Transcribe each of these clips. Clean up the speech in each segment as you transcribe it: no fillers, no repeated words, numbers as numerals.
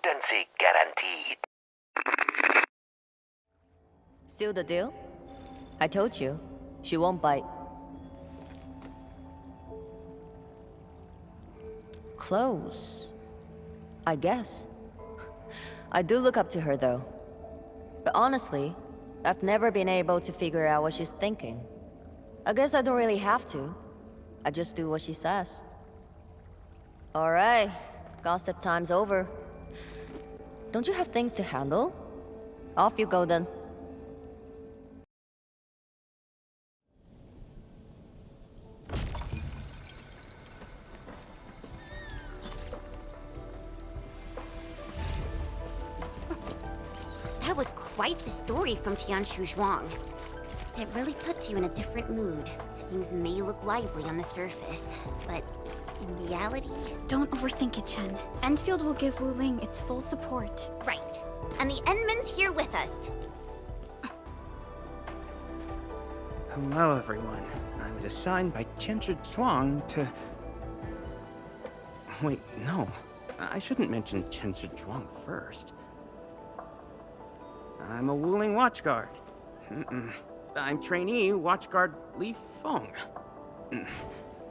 potency guaranteed. Seal the deal? I told you, she won't bite. Close, I guess. I do look up to her though. But honestly, I've never been able to figure out what she's thinking. I guess I don't really have to. I just do what she says. Alright, gossip time's over. Don't you have things to handle? Off you go then. That was quite the story from Tianshu Zhuang. It really puts you in a different mood. Things may look lively on the surface, but in reality... Don't overthink it, Chen. Endfield will give Wu Ling its full support. Right. And the Endman's here with us. Hello, everyone. I was assigned by Tianshu Zhuang to... Wait, no. I shouldn't mention Tianshu Zhuang first. I'm a Wuling Watchguard. I'm trainee Watchguard Li Feng.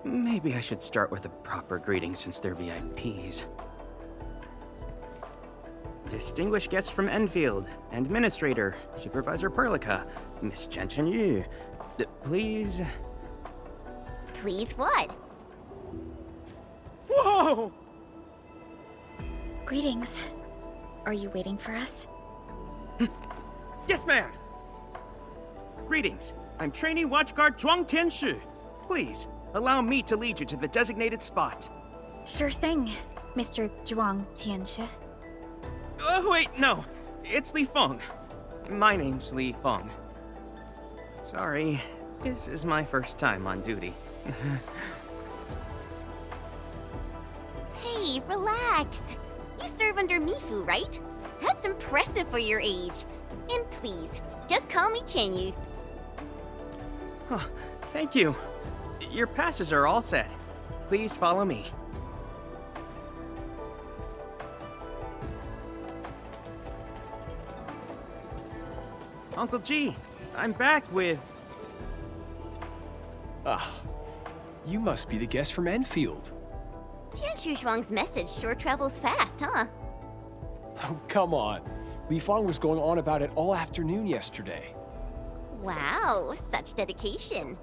Maybe I should start with a proper greeting since they're VIPs. Distinguished guests from Endfield, Endministrator, Supervisor Perlica, Miss Chen Yu. Please... Please what? Whoa! Greetings. Are you waiting for us? Yes, ma'am! Greetings. I'm trainee Watchguard Zhuang Tianshu. Please, allow me to lead you to the designated spot. Sure thing, Mr. Zhuang Tianshi. Oh, wait, no. It's Li Feng. My name's Li Feng. Sorry, this is my first time on duty. Hey, relax. You serve under Mifu, right? That's impressive for your age. And please, just call me Chenyu. Oh, thank you. Your passes are all set. Please follow me. Uncle G, I'm back with... Ah, you must be the guest from Endfield. Tianshu Zhuang's message sure travels fast, huh? Oh, come on. Li Feng was going on about it all afternoon yesterday. Wow, such dedication.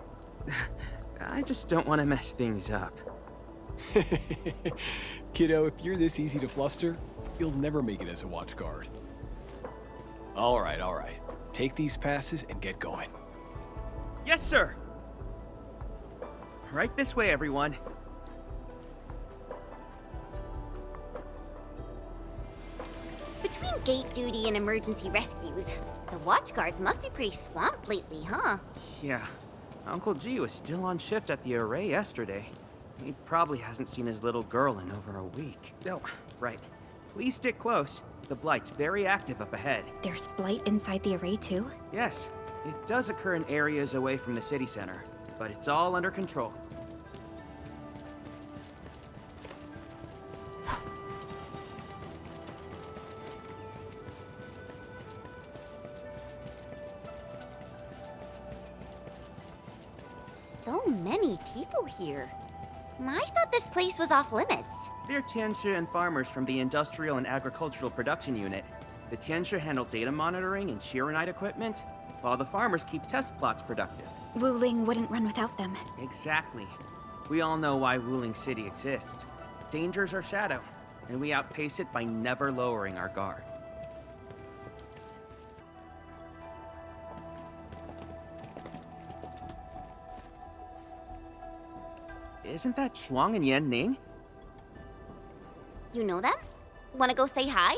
I just don't want to mess things up. Kiddo, if you're this easy to fluster, you'll never make it as a watchguard. All right. Take these passes and get going. Yes, sir! Right this way, everyone. Between gate duty and emergency rescues, the watchguards must be pretty swamped lately, huh? Yeah. Uncle G was still on shift at the array yesterday. He probably hasn't seen his little girl in over a week. Oh, right. Please stick close. The Blight's very active up ahead. There's blight inside the array too? Yes, it does occur in areas away from the city center, but it's all under control. So many people here. I thought this place was off limits. They're Tianshu and farmers from the Industrial and Agricultural Production Unit. The Tianshu handle data monitoring and Shiranite equipment, while the farmers keep test plots productive. Wu Ling wouldn't run without them. Exactly. We all know why Wuling City exists. Dangers our shadow, and we outpace it by never lowering our guard. Isn't that Shuang and Yan Ning? You know them? Wanna go say hi?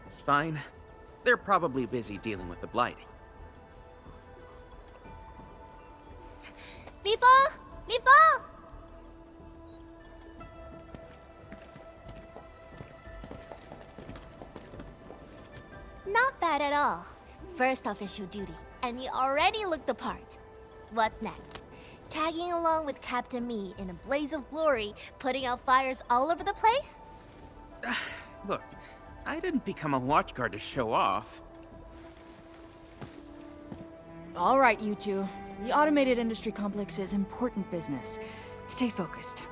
It's fine. They're probably busy dealing with the Blight. Li Feng! Li Feng! Not bad at all. First official duty, and you already look the part. What's next? Tagging along with Captain Me in a blaze of glory, putting out fires all over the place? Look, I didn't become a watchguard to show off. All right, you two. The automated industry complex is important business. Stay focused.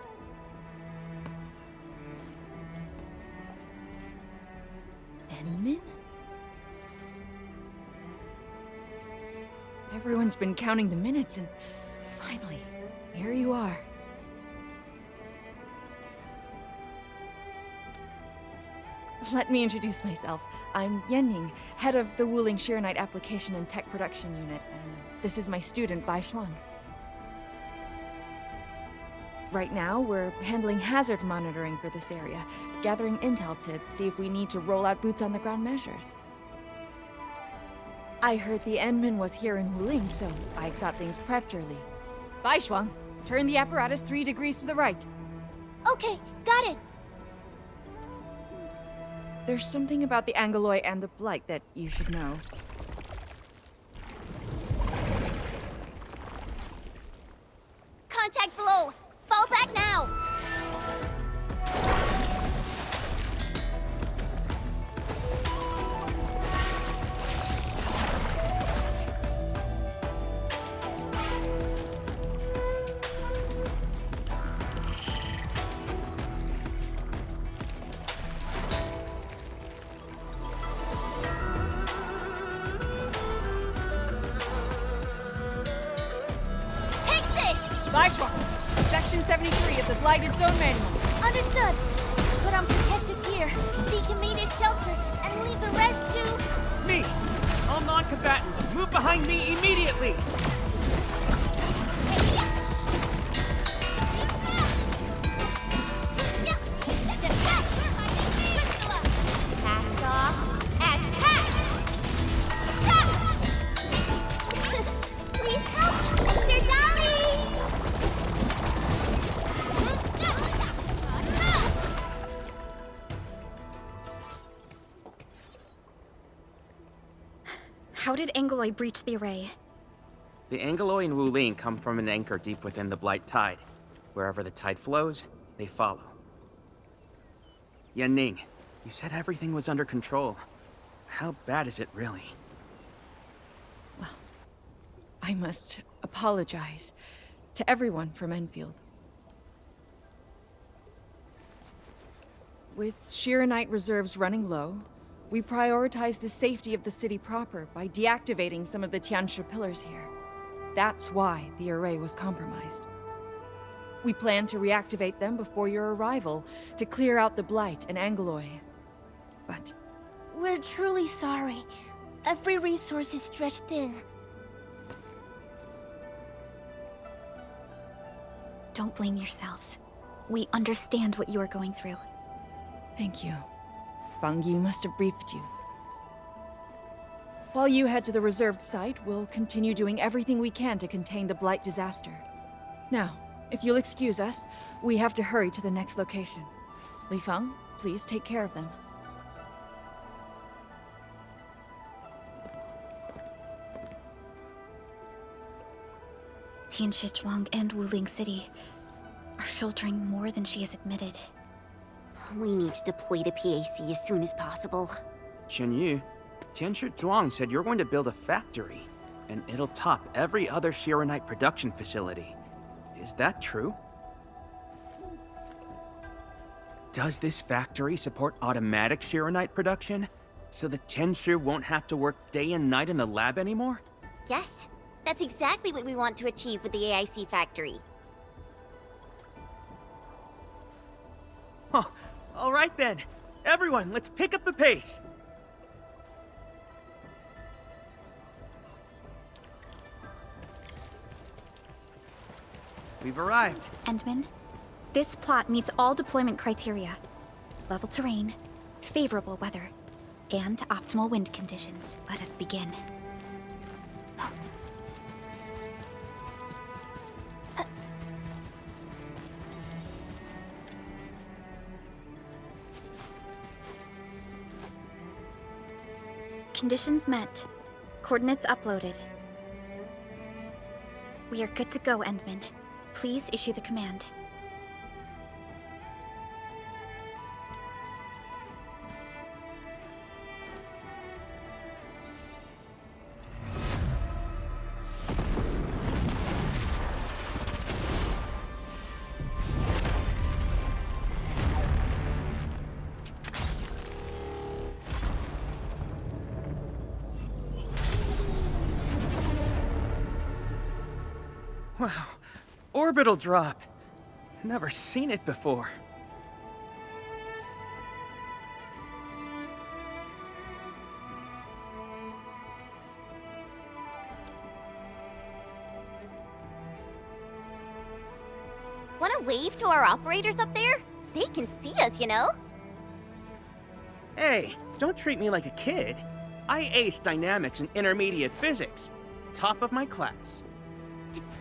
Endmin? Everyone's been counting the minutes, and finally, here you are. Let me introduce myself. I'm Yenning, head of the Wuling Shiranite Application and Tech Production Unit, and this is my student, Bai Shuang. Right now, we're handling hazard monitoring for this area, gathering intel to see if we need to roll out boots-on-the-ground measures. I heard the Endmin was here in Wuling, so I got things prepped early. Bai Shuang, turn the apparatus 3 degrees to the right. Okay, got it. There's something about the Angeloi and the Blight that you should know. Contact below. Fall back now. Section 73 of the Blighted Zone Manual. Understood. Put on protective gear, seek immediate shelter, and leave the rest to... Me! All non-combatants, move behind me immediately! Cast off as cast! Please help, Mr. Dolly! How did Angeloi breach the array? The Angeloi and Wuling come from an anchor deep within the Blight Tide. Wherever the tide flows, they follow. Yanning, you said everything was under control. How bad is it really? Well, I must apologize to everyone from Enfield. With Shiranite reserves running low, we prioritize the safety of the city proper by deactivating some of the Tianshu pillars here. That's why the array was compromised. We plan to reactivate them before your arrival, to clear out the Blight and Angeloi. But We're truly sorry. Every resource is stretched thin. Don't blame yourselves. We understand what you are going through. thank you. Fang Yi must have briefed you. While you head to the reserved site, we'll continue doing everything we can to contain the Blight disaster. Now, if you'll excuse us, we have to hurry to the next location. Li Feng, please take care of them. Tianshi and Wuling City are sheltering more than she has admitted. We need to deploy the PAC as soon as possible. Chen Tianshi Zhuang said you're going to build a factory, and it'll top every other Shiranite production facility. Is that true? Does this factory support automatic Shiranite production? So the Tianshi won't have to work day and night in the lab anymore? Yes, that's exactly what we want to achieve with the AIC factory. Huh. All right then. Everyone, let's pick up the pace. We've arrived. Endmin, this plot meets all deployment criteria. Level terrain, favorable weather, and optimal wind conditions. Let us begin. Conditions met. Coordinates uploaded. We are good to go, Endmin. Please issue the command. orbital drop. Never seen it before. Wanna wave to our operators up there? They can see us, you know? Hey, don't treat me like a kid. I aced dynamics and intermediate physics. Top of my class.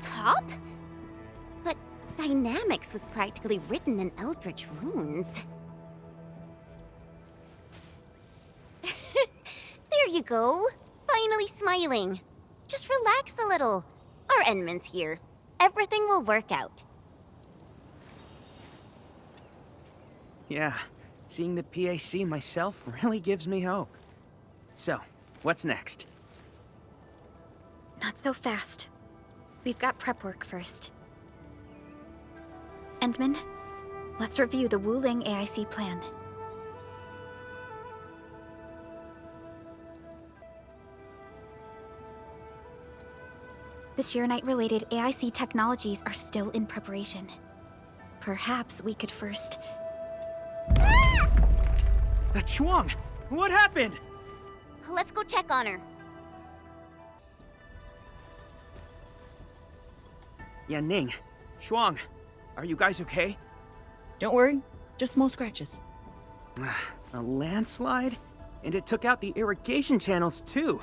Top? But dynamics was practically written in Eldritch runes. There you go. Finally smiling. Just relax a little. Our Endmin's here. Everything will work out. Yeah, seeing the PAC myself really gives me hope. So, what's next? Not so fast. We've got prep work first. Endmin, let's review the Wuling AIC plan. The Sheeranite-related AIC technologies are still in preparation. Perhaps we could first... Chuang! What happened? Let's go check on her. Yeah, Ning. Shuang, are you guys okay? Don't worry, just small scratches. A landslide? And it took out the irrigation channels, too.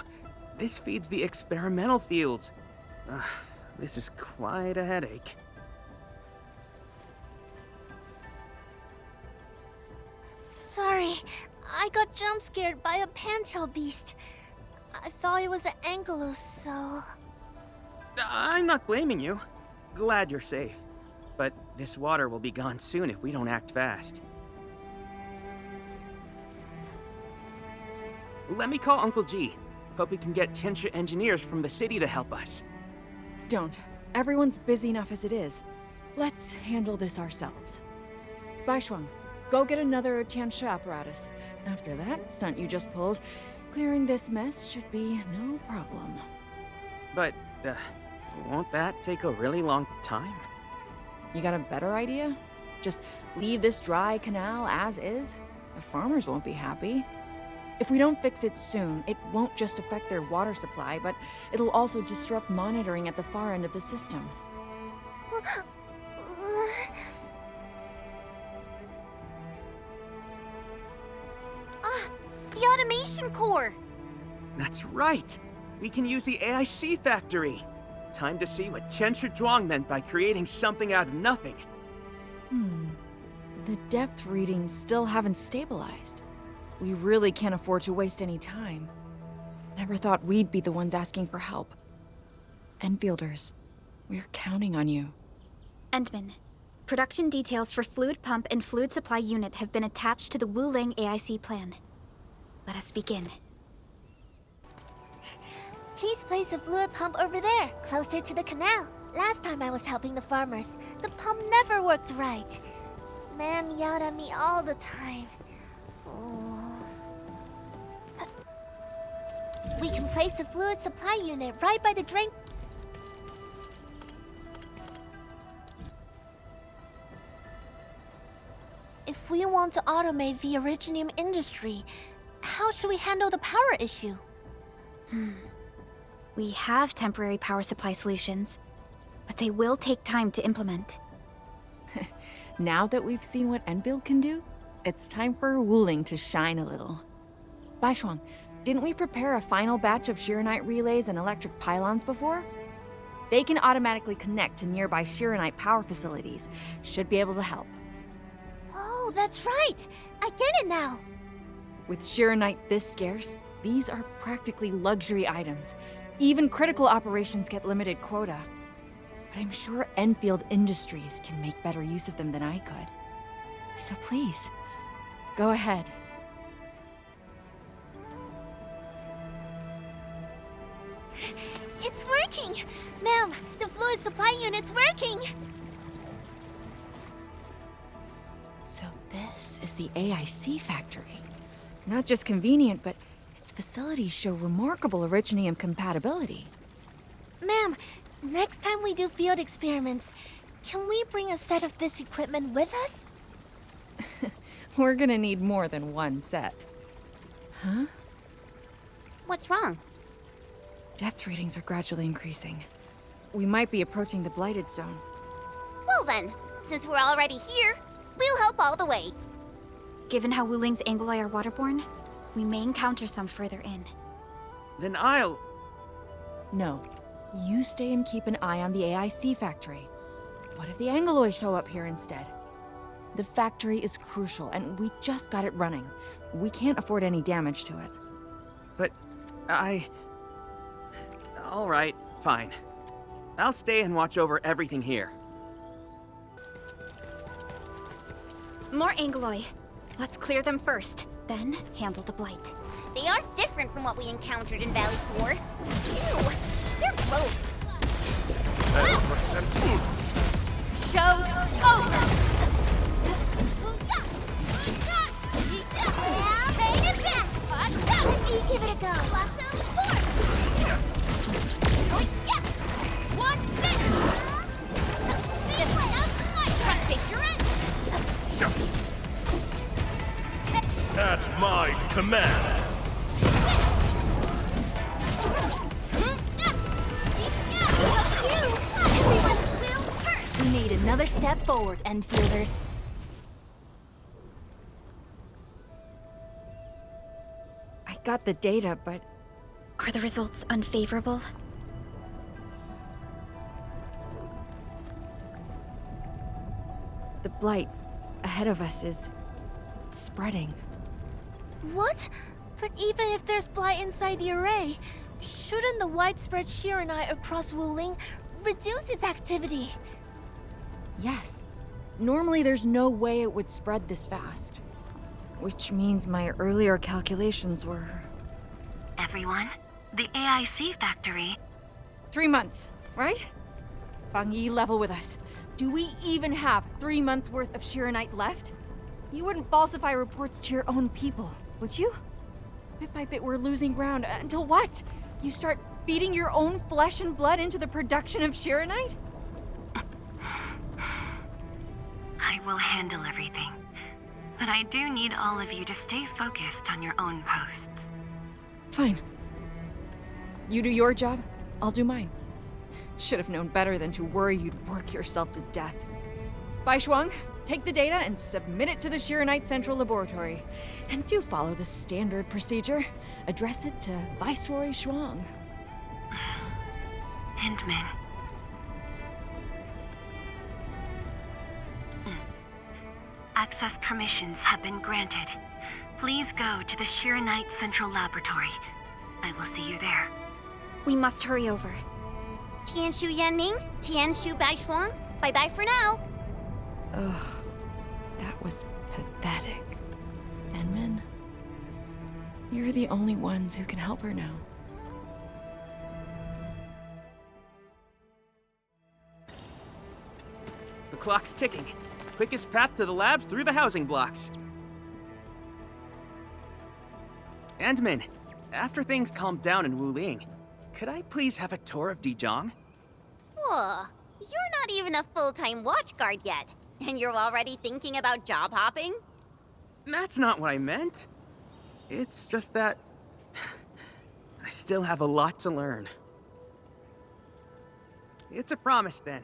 This feeds the experimental fields. This is quite a headache. Sorry, I got jump scared by a pantail beast. I thought it was an ankylos, so... I'm not blaming you. Glad you're safe. But this water will be gone soon if we don't act fast. Let me call Uncle G. Hope we can get Tianxia engineers from the city to help us. Don't. Everyone's busy enough as it is. Let's handle this ourselves. Baishuang, go get another Tianxia apparatus. After that stunt you just pulled, clearing this mess should be no problem. But, won't that take a really long time? You got a better idea? Just leave this dry canal as is? The farmers won't be happy. If we don't fix it soon, it won't just affect their water supply, but it'll also disrupt monitoring at the far end of the system. The automation core! That's right! We can use the AIC factory! Time to see what Tianxia Zhuang meant by creating something out of nothing. The depth readings still haven't stabilized. We really can't afford to waste any time. Never thought we'd be the ones asking for help. Enfielders, we're counting on you. Endmin, production details for fluid pump and fluid supply unit have been attached to the Wuling AIC plan. Let us begin. Please place a fluid pump over there, closer to the canal. Last time I was helping the farmers, the pump never worked right. Ma'am yelled at me all the time. We can place a fluid supply unit right by the drain. If we want to automate the Originium industry, how should we handle the power issue? We have temporary power supply solutions, but they will take time to implement. Now that we've seen what ENDFIELD can do, it's time for Wuling to shine a little. Baishuang, didn't we prepare a final batch of Sheeranite relays and electric pylons before? They can automatically connect to nearby Sheeranite power facilities. Should be able to help. Oh, that's right! I get it now! With Sheeranite this scarce, these are practically luxury items. Even critical operations get limited quota. But I'm sure Endfield Industries can make better use of them than I could. So please, go ahead. It's working! Ma'am, the fluid supply unit's working! So this is the AIC factory. Not just convenient, but its facilities show remarkable Originium compatibility. Ma'am, Next time we do field experiments, can we bring a set of this equipment with us? We're gonna need more than one set. Huh? What's wrong? Depth readings are gradually increasing. We might be approaching the blighted zone. Well then, since we're already here, we'll help all the way. Given how Wuling's Angoloi are waterborne, we may encounter some further in. Then I'll... No. You stay and keep an eye on the AIC factory. What if the Angoloi show up here instead? The factory is crucial, and we just got it running. We can't afford any damage to it. But all right, fine. I'll stay and watch over everything here. More Angoloi. Let's clear them first, then handle the blight. They are different from what we encountered in Valley 4. Ew, they're gross. Show's over! Give it a go. What's this? Face your end. At my command. We made another step forward, Endfielders. I got the data, but Are the results unfavorable? the blight ahead of us is spreading. What? But even if there's blight inside the array, shouldn't the widespread Shiranite across Wuling reduce its activity? Yes. Normally there's no way it would spread this fast. Which means my earlier calculations were... Everyone, the AIC factory. 3 months, right? Fang Yi, level with us. Do we even have 3 months worth of Shiranite left? You wouldn't falsify reports to your own people, would you? Bit by bit we're losing ground, until what? You start feeding your own flesh and blood into the production of Shiranite? I will handle everything. But I do need all of you to stay focused on your own posts. Fine. You do your job, I'll do mine. Should have known better than to worry you'd work yourself to death. Bai Shuang, take the data and submit it to the Shiranite Central Laboratory. And do follow the standard procedure. Address it to Viceroy Shuang. Endmin. Access permissions have been granted. Please go to the Shiranite Central Laboratory. I will see you there. We must hurry over. Tianshu Yanning, Tianshu Baishuang, bye-bye for now. Ugh, that was pathetic. Endmin, you're the only ones who can help her now. The clock's ticking. Quickest path to the labs through the housing blocks. Endmin, after things calm down in Wuling, could I please have a tour of Dijiang? Whoa, you're not even a full-time watchguard yet, and you're already thinking about job hopping? That's not what I meant. It's just that... I still have a lot to learn. It's a promise, then.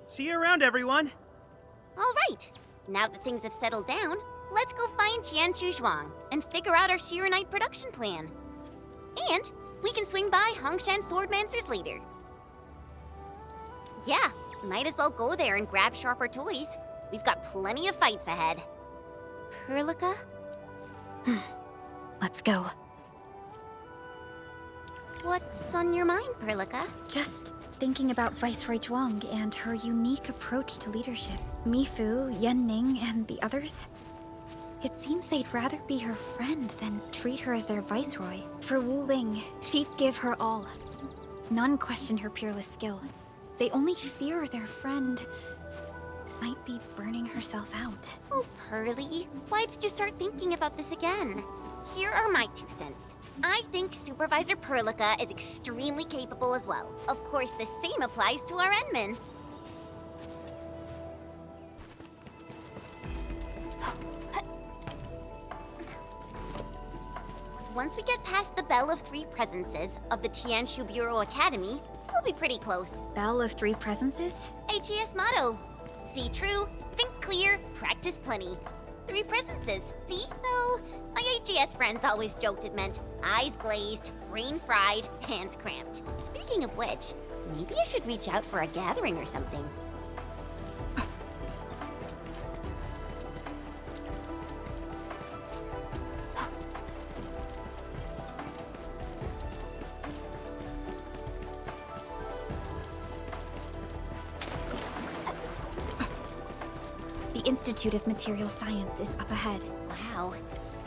See you around, everyone! All right, now that things have settled down, let's go find Tianshu Zhuang and figure out our Shiranite production plan. And we can swing by Hongshan Swordmancers later. Yeah, might as well go there and grab sharper toys. We've got plenty of fights ahead. Perlica? Let's go. What's on your mind, Perlica? Just thinking about Viceroy Zhuang and her unique approach to leadership. Mifu, Yanning, and the others. It seems they'd rather be her friend than treat her as their viceroy. For Wuling, she'd give her all. None question her peerless skill. They only fear their friend might be burning herself out. Oh, Pearly, why did you start thinking about this again? Here are my 2 cents. I think Supervisor Perlica is extremely capable as well. Of course, the same applies to our Endmin. Once we get past the Bell of Three Presences of the Tianshu Bureau Academy, we'll be pretty close. Bell of Three Presences? HES motto. See true, think clear, practice plenty. Three presences, see? Oh, my HES friends always joked it meant eyes glazed, brain fried, hands cramped. Speaking of which, maybe I should reach out for a gathering or something. The Institute of Material Science is up ahead. Wow.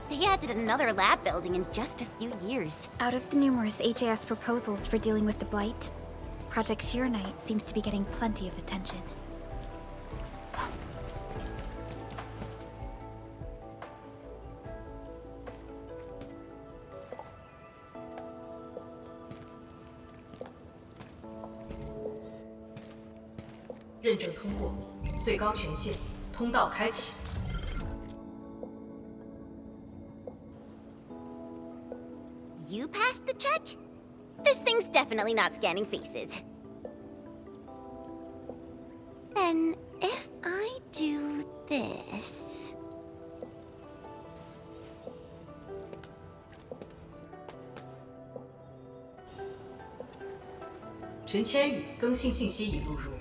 They added another lab building in just a few years. Out of the numerous HAS proposals for dealing with the Blight, Project Shirenite seems to be getting plenty of attention. 认证通过，最高权限，通道开启。 You passed the check? This thing's definitely not scanning faces. Then, if I do this... 陈千羽更新信息已录入，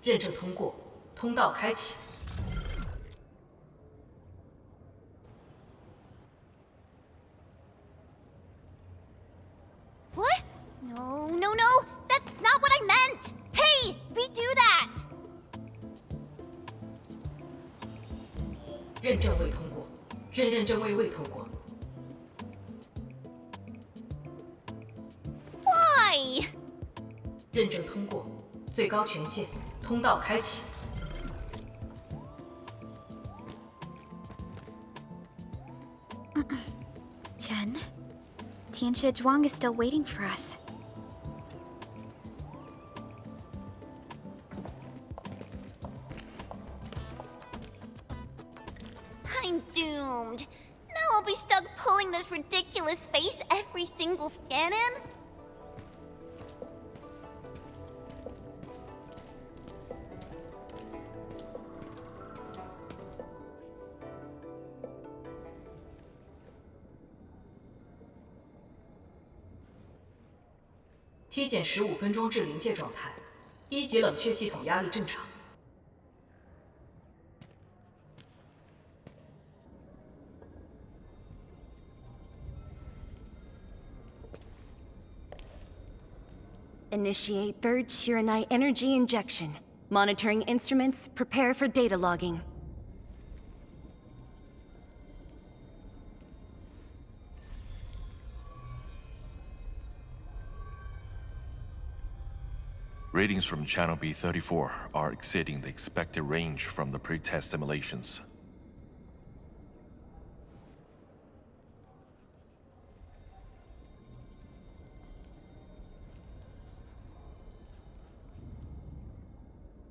认证通过，通道开启。 What? No, no, no! That's not what I meant! Hey! Redo that! 认证未通过，认证未通过。 Why? 认证通过，最高权限，通道开启。 Chen, Tianxia Zhuang is still waiting for us. I'm doomed. Now I'll be stuck pulling this ridiculous face every single scan-in? “体检15分钟至临界状态，1级冷却系统压力正常。” Initiate third Shirenite energy injection. Monitoring instruments, prepare for data logging. Readings from Channel B34 are exceeding the expected range from the pre-test simulations.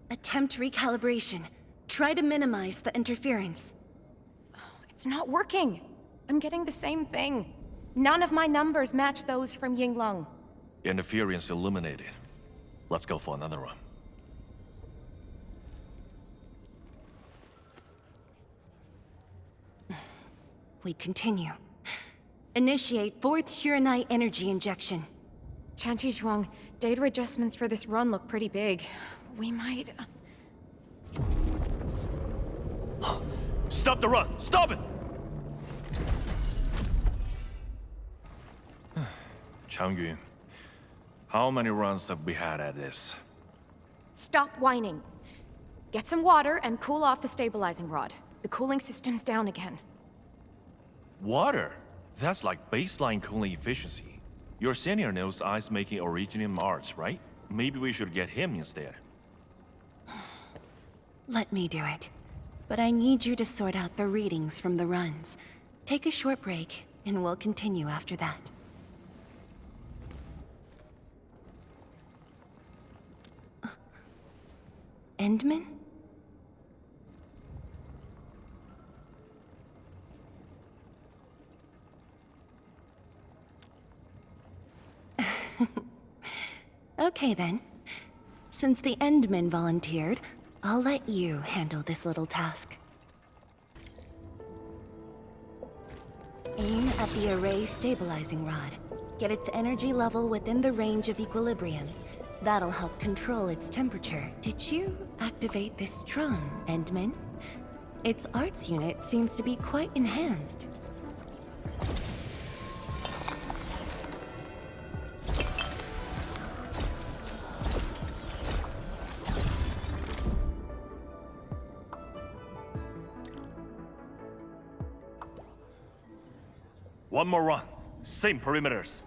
Attempt recalibration. Try to minimize the interference. It's not working. I'm getting the same thing. None of my numbers match those from Yinglong. Interference eliminated. Let's go for another run. We continue. Initiate fourth Shirenite energy injection. Tianxia Zhuang, data adjustments for this run look pretty big. We might... Stop the run! Stop it! Changyun, how many runs have we had at this? Stop whining. Get some water and cool off the stabilizing rod. The cooling system's down again. Water? That's like baseline cooling efficiency. Your senior knows ice-making originating Mars, right? Maybe we should get him instead. Let me do it. But I need you to sort out the readings from the runs. Take a short break, and we'll continue after that. Endmin? Okay then. Since the Endmin volunteered, I'll let you handle this little task. Aim at the array stabilizing rod. Get its energy level within the range of equilibrium. That'll help control its temperature. Did you activate this drum, Endmin? Its arts unit seems to be quite enhanced. One more run. Same perimeters.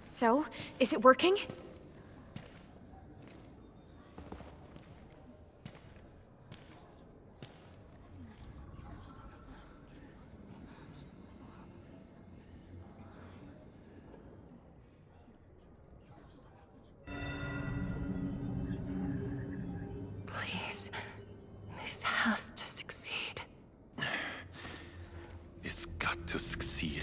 So, is it working? Please, this has to succeed. It's got to succeed.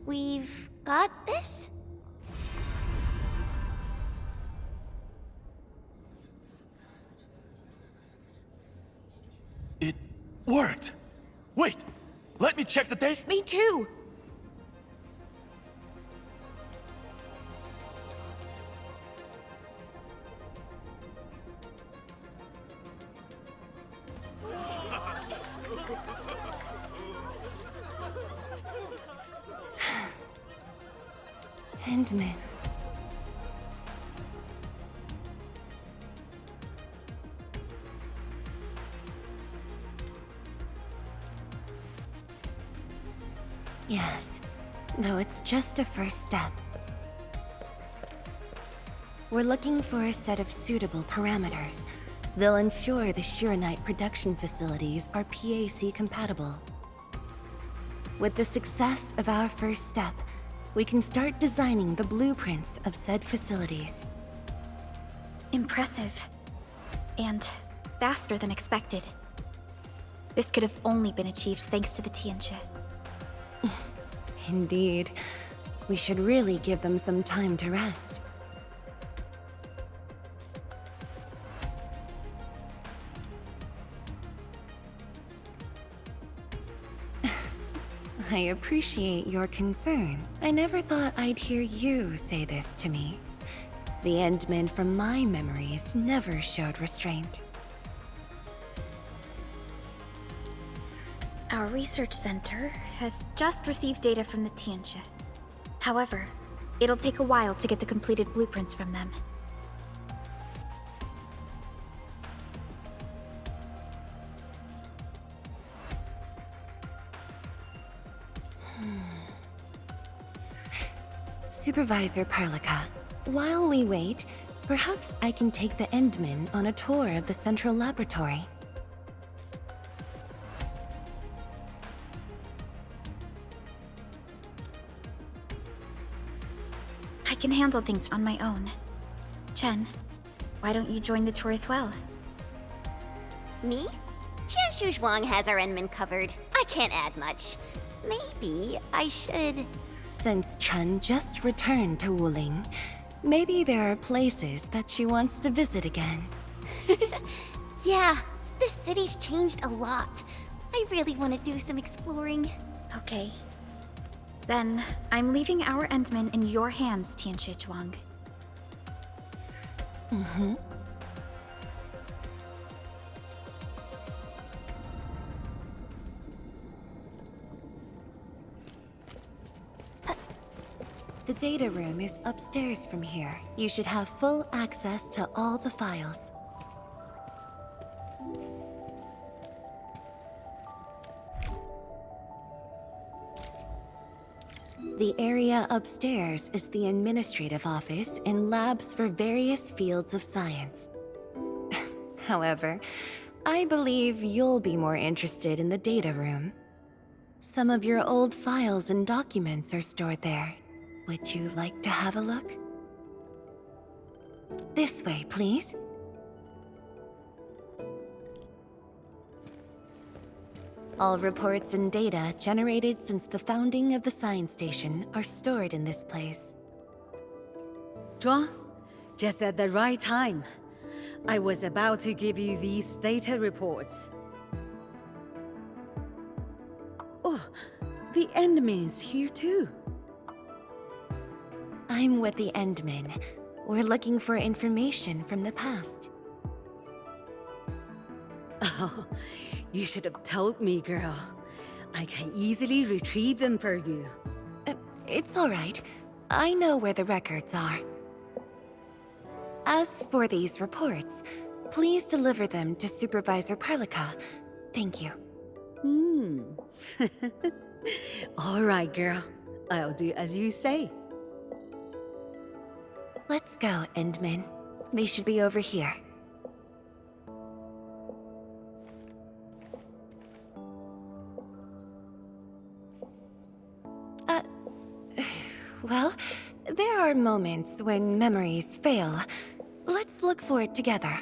We've got this? It worked! Wait! Let me check the date! Me too! Endmin. Yes, though it's just a first step. We're looking for a set of suitable parameters. They'll ensure the Shiranite production facilities are PAC compatible. With the success of our first step, we can start designing the blueprints of said facilities. Impressive. And faster than expected. This could have only been achieved thanks to the Tianxia. Indeed. We should really give them some time to rest. I appreciate your concern. I never thought I'd hear you say this to me. The Endmen from my memories never showed restraint. Our research center has just received data from the Tianxia. However, it'll take a while to get the completed blueprints from them. Supervisor Perlica, while we wait, perhaps I can take the Endmen on a tour of the central laboratory. I can handle things on my own. Chen, why don't you join the tour as well? Me? Tianshu Zhuang has our Endmin covered. I can't add much. Maybe I should... Since Chen just returned to Wuling, maybe there are places that she wants to visit again. Yeah, this city's changed a lot. I really want to do some exploring. Okay. Then, I'm leaving our Endmin in your hands, Tianxia Zhuang. Mm-hmm. The data room is upstairs from here. You should have full access to all the files. The area upstairs is the administrative office and labs for various fields of science. However, I believe you'll be more interested in the data room. Some of your old files and documents are stored there. Would you like to have a look? This way, please. All reports and data generated since the founding of the science station are stored in this place. Zhuang, just at the right time. I was about to give you these data reports. Oh, the Endmin's here too. I'm with the Endmin. We're looking for information from the past. Oh, you should have told me, girl. I can easily retrieve them for you. It's all right. I know where the records are. As for these reports, please deliver them to Supervisor Perlica. Thank you. All right, girl. I'll do as you say. Let's go, Endmin. They should be over here. Well, there are moments when memories fail. Let's look for it together.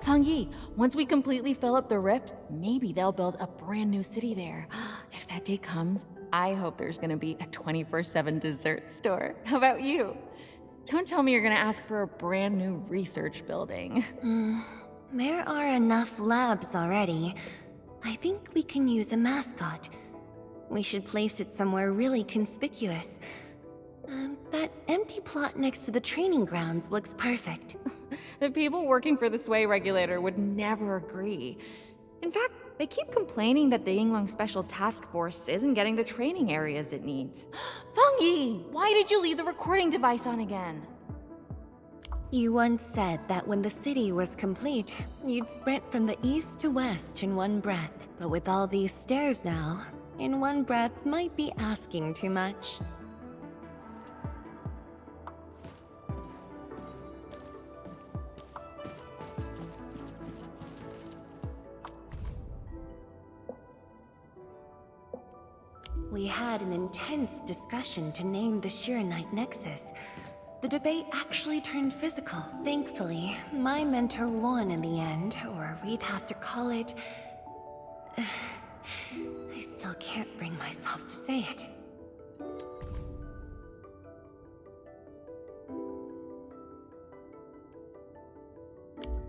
Fangyi, once we completely fill up the rift, maybe they'll build a brand new city there. If that day comes, I hope there's gonna be a 24/7 dessert store. How about you? Don't tell me you're gonna ask for a brand new research building. There are enough labs already. I think we can use a mascot. We should place it somewhere really conspicuous. That empty plot next to the training grounds looks perfect. The people working for the Sway Regulator would never agree. In fact, they keep complaining that the Yinglong Special Task Force isn't getting the training areas it needs. Fangyi, why did you leave the recording device on again? You once said that when the city was complete, you'd sprint from the east to west in one breath. But with all these stairs now, in one breath might be asking too much. We had an intense discussion to name the Shiranite Nexus. The debate actually turned physical. Thankfully, my mentor won in the end, or we'd have to call it... I still can't bring myself to say it.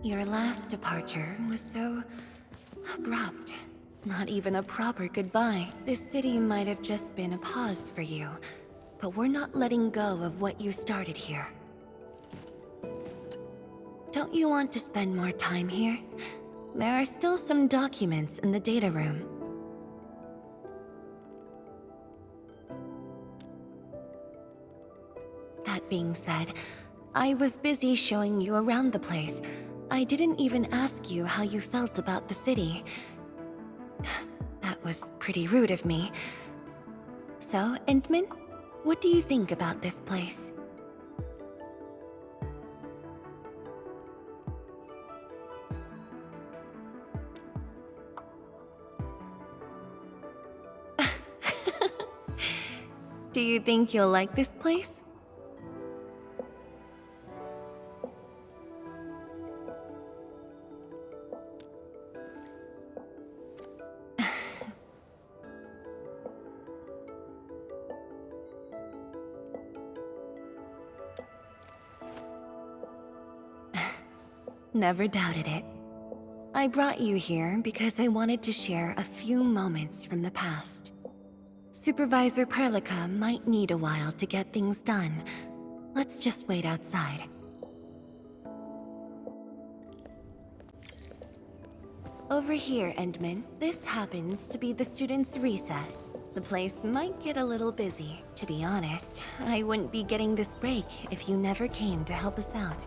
Your last departure was so... abrupt. Not even a proper goodbye. This city might have just been a pause for you, but we're not letting go of what you started here. Don't you want to spend more time here? There are still some documents in the data room. That being said, I was busy showing you around the place. I didn't even ask you how you felt about the city. That was pretty rude of me. So, Endmin, what do you think about this place? Do you think you'll like this place? Never doubted it. I brought you here because I wanted to share a few moments from the past. Supervisor Perlica might need a while to get things done. Let's just wait outside. Over here, Endmin. This happens to be the students' recess. The place might get a little busy. To be honest, I wouldn't be getting this break if you never came to help us out.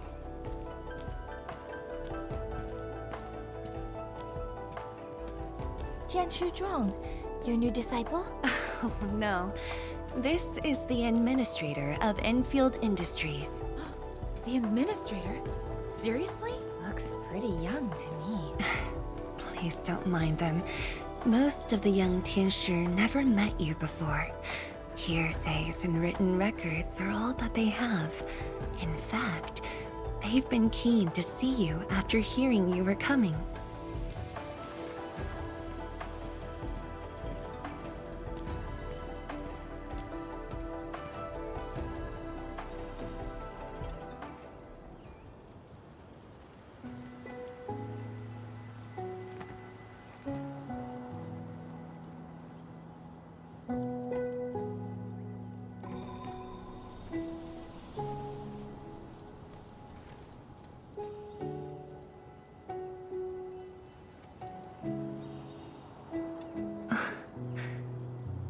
Tianshu Zhuang, your new disciple? Oh no. This is the Administrator of Endfield Industries. The Endministrator? Seriously? Looks pretty young to me. Please don't mind them. Most of the young Tianshi never met you before. Hearsays and written records are all that they have. In fact, they've been keen to see you after hearing you were coming.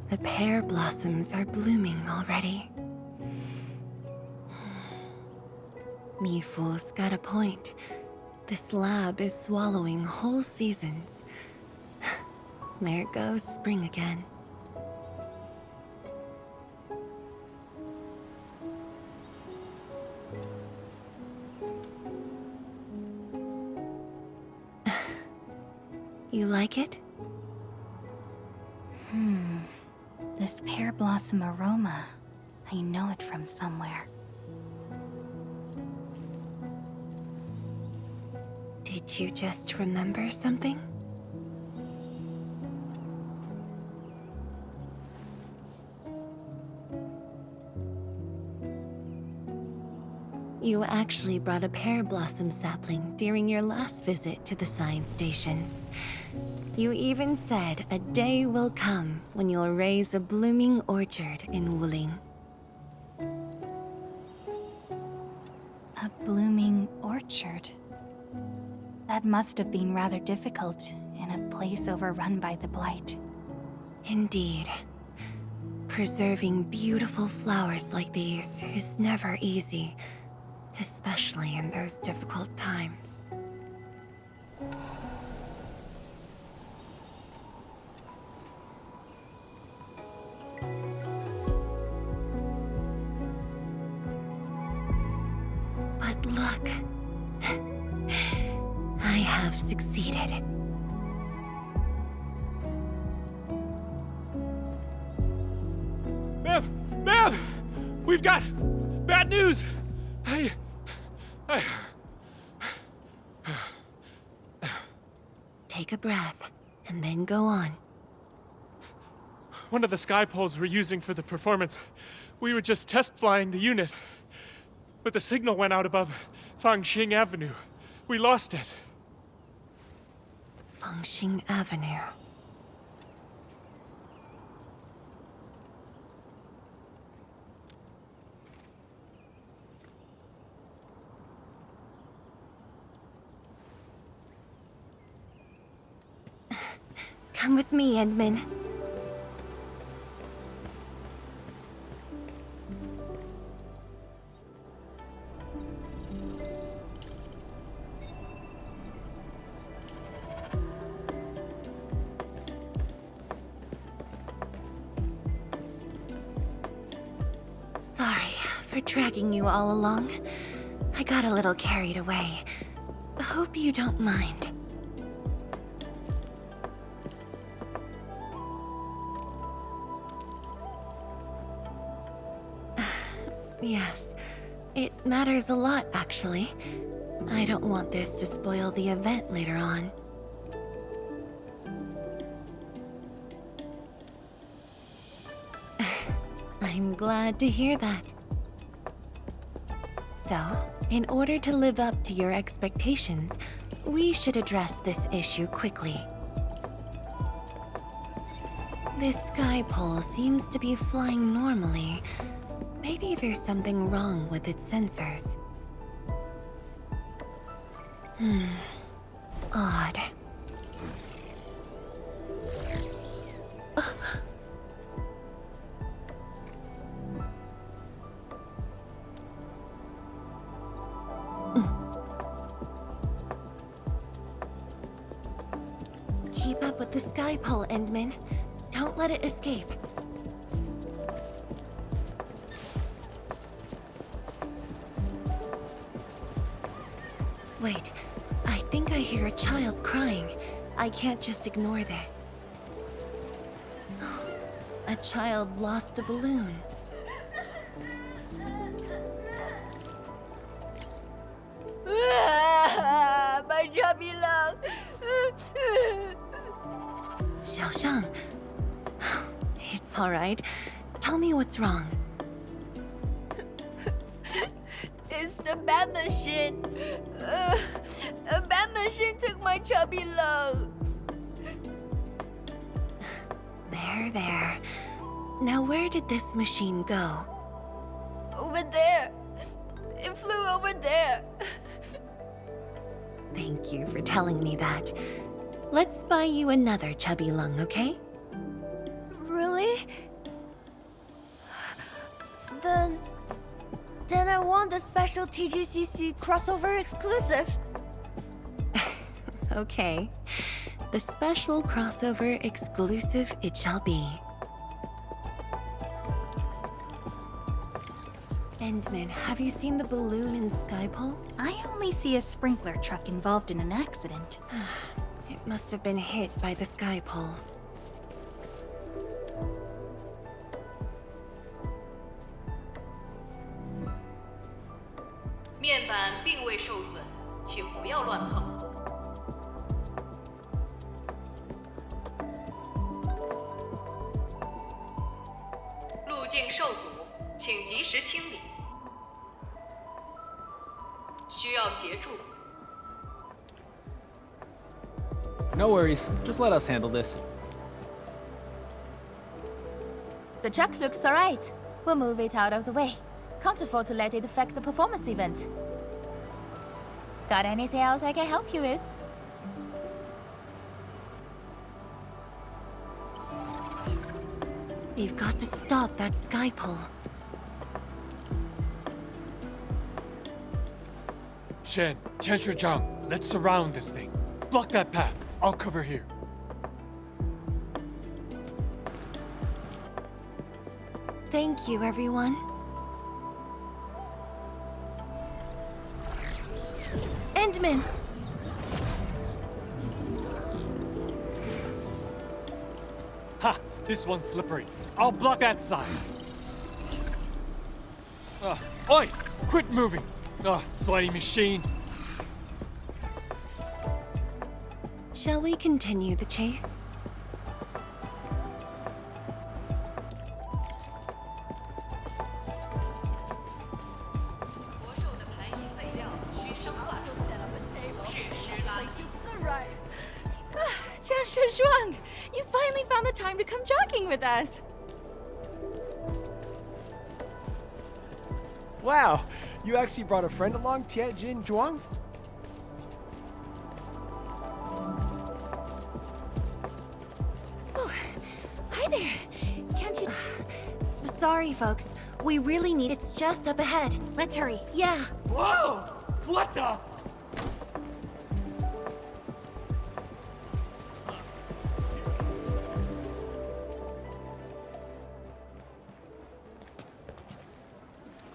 The pear blossoms are blooming already. Mifu's got a point. This lab is swallowing whole seasons. There goes spring again. You like it? This pear blossom aroma. I know it from somewhere. Did you just remember something? You actually brought a pear blossom sapling during your last visit to the science station. You even said a day will come when you'll raise a blooming orchard in Wuling. A blooming orchard. That must have been rather difficult in a place overrun by the Blight. Indeed. Preserving beautiful flowers like these is never easy, especially in those difficult times. But look, I have succeeded. Ma'am! We've got bad news! Take a breath, and then go on. One of the sky poles we're using for the performance. We were just test flying the unit. But the signal went out above Fangxing Avenue. We lost it. Fangxing Avenue. Come with me, Endmin. Sorry for dragging you all along. I got a little carried away. Hope you don't mind. Yes, it matters a lot, actually. I don't want this to spoil the event later on. I'm glad to hear that. So, in order to live up to your expectations, we should address this issue quickly. This sky pole seems to be flying normally. Maybe there's something wrong with its sensors. Odd. Keep up with the sky pole, Endmin. Don't let it escape. Wait, I think I hear a child crying. I can't just ignore this. A child lost a balloon. My chubby love. Xiaoshang. It's all right. Tell me what's wrong. It's the bat machine. A bat machine took my chubby love. There. Now where did this machine go? Over there. It flew over there. Thank you for telling me that. Let's buy you another chubby lung, okay? Really? Then I want the special TGCC crossover exclusive. Okay. The special crossover exclusive it shall be. Endmin, have you seen the balloon in Skypole? I only see a sprinkler truck involved in an accident. It must have been hit by the Skypole. 面板并未受损，请不要乱碰。路径受阻，请及时清理。需要协助。 No worries, just let us handle this. The truck looks alright. We'll move it out of the way. Can't afford to let it affect the performance event. Got anything else I can help you with? We've got to stop that Skypole. Shen, Tianshi Zhang, let's surround this thing. Block that path. I'll cover here. Thank you, everyone. Endmin! Ha! This one's slippery. I'll block that side. Oi! Quit moving! Bloody machine. Shall we continue the chase? Jiashi Zhuang, you finally found the time to come jogging with us. Wow, you actually brought a friend along, Tianjin Zhuang? Oh, hi there. Tianjin. Sorry, folks. We really need it's just up ahead. Let's hurry. Yeah. Whoa! What the?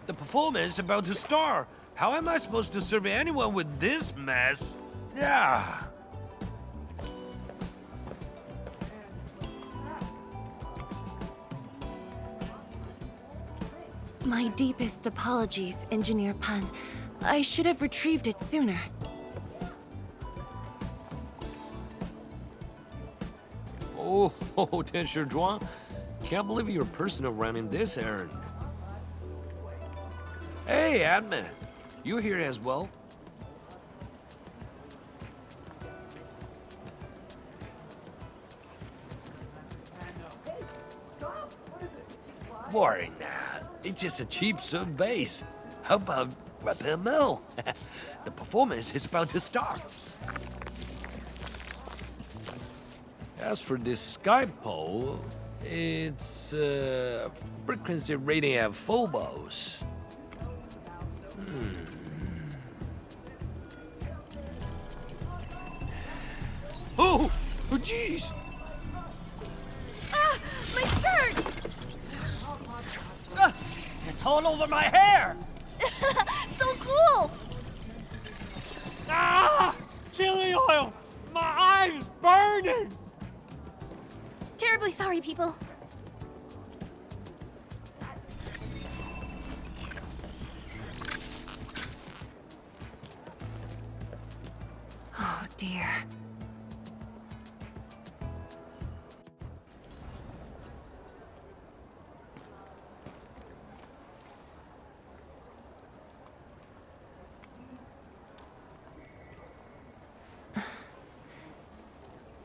The performance is about to start. How am I supposed to serve anyone with this mess? Yeah. My deepest apologies, Engineer Pan. I should have retrieved it sooner. Oh, Tianshi Zhuang. Can't believe you're personal running this errand. Hey, admin. You here as well? Worry not. It's just a cheap soap base. How about Rapid? The performance is about to start. As for this Skypole, it's frequency rating at phobos. Oh, jeez! Ah, my shirt! It's all over my hair! So cool! Ah! Chili oil! My eye's burning! Terribly sorry, people. Oh dear.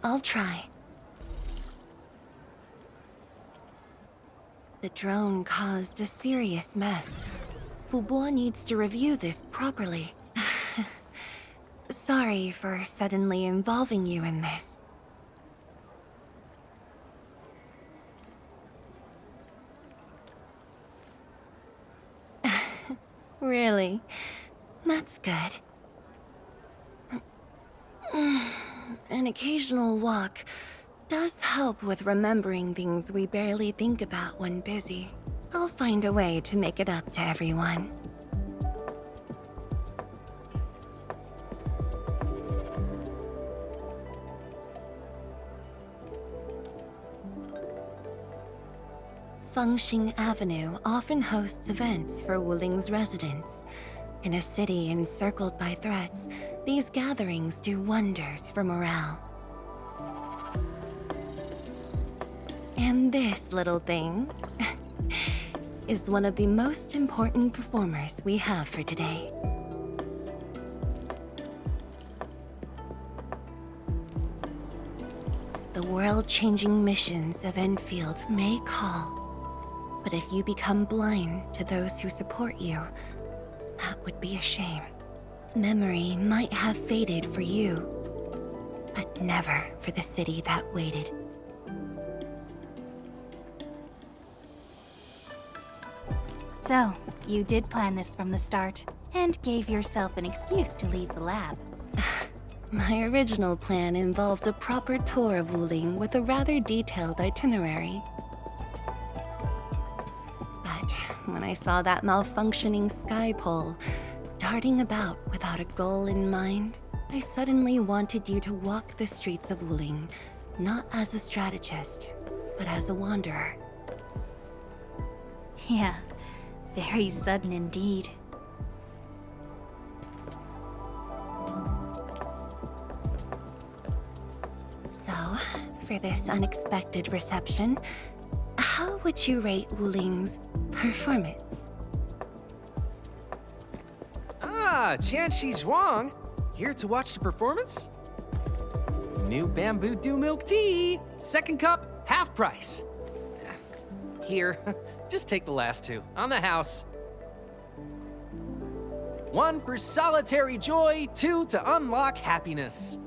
I'll try. The drone caused a serious mess. Fubo needs to review this properly. Sorry for suddenly involving you in this. Really? That's good. An occasional walk does help with remembering things we barely think about when busy. I'll find a way to make it up to everyone. Fengxing Avenue often hosts events for Wuling's residents. In a city encircled by threats, these gatherings do wonders for morale. And this little thing is one of the most important performers we have for today. The world-changing missions of Endfield may call, but if you become blind to those who support you, that would be a shame. Memory might have faded for you, but never for the city that waited. So, you did plan this from the start, and gave yourself an excuse to leave the lab. My original plan involved a proper tour of Wuling with a rather detailed itinerary. But when I saw that malfunctioning sky pole darting about without a goal in mind, I suddenly wanted you to walk the streets of Wuling, not as a strategist, but as a wanderer. Yeah, very sudden indeed. So, for this unexpected reception, how would you rate Wuling's performance? Ah, Qianxi Zhuang! Here to watch the performance? New bamboo dew milk tea! Second cup, half price. Here, just take the last two, on the house. One for solitary joy, two to unlock happiness.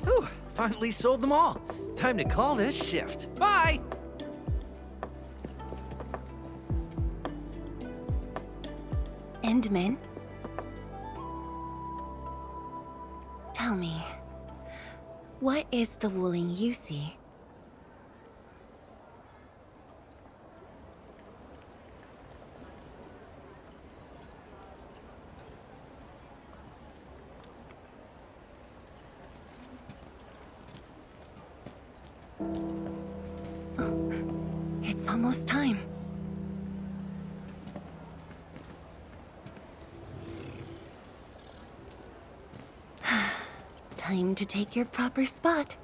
Whew, finally sold them all. Time to call this shift. Bye! Endmin? Tell me, what is the Wuling you see? Oh, it's almost time. Time to take your proper spot.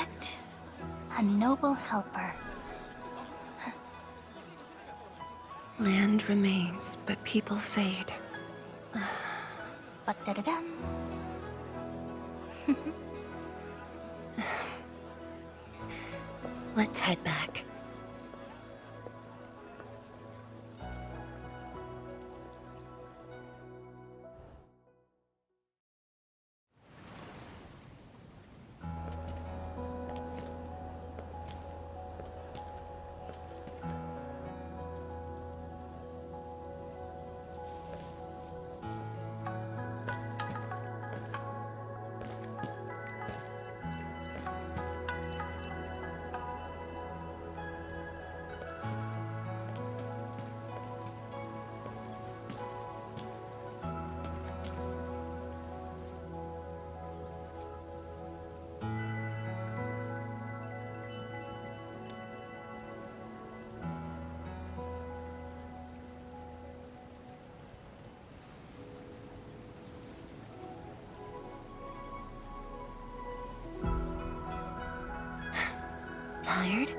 architect, a noble helper. Land remains, but people fade. Ba-da-da-dum. Let's head back. Tired?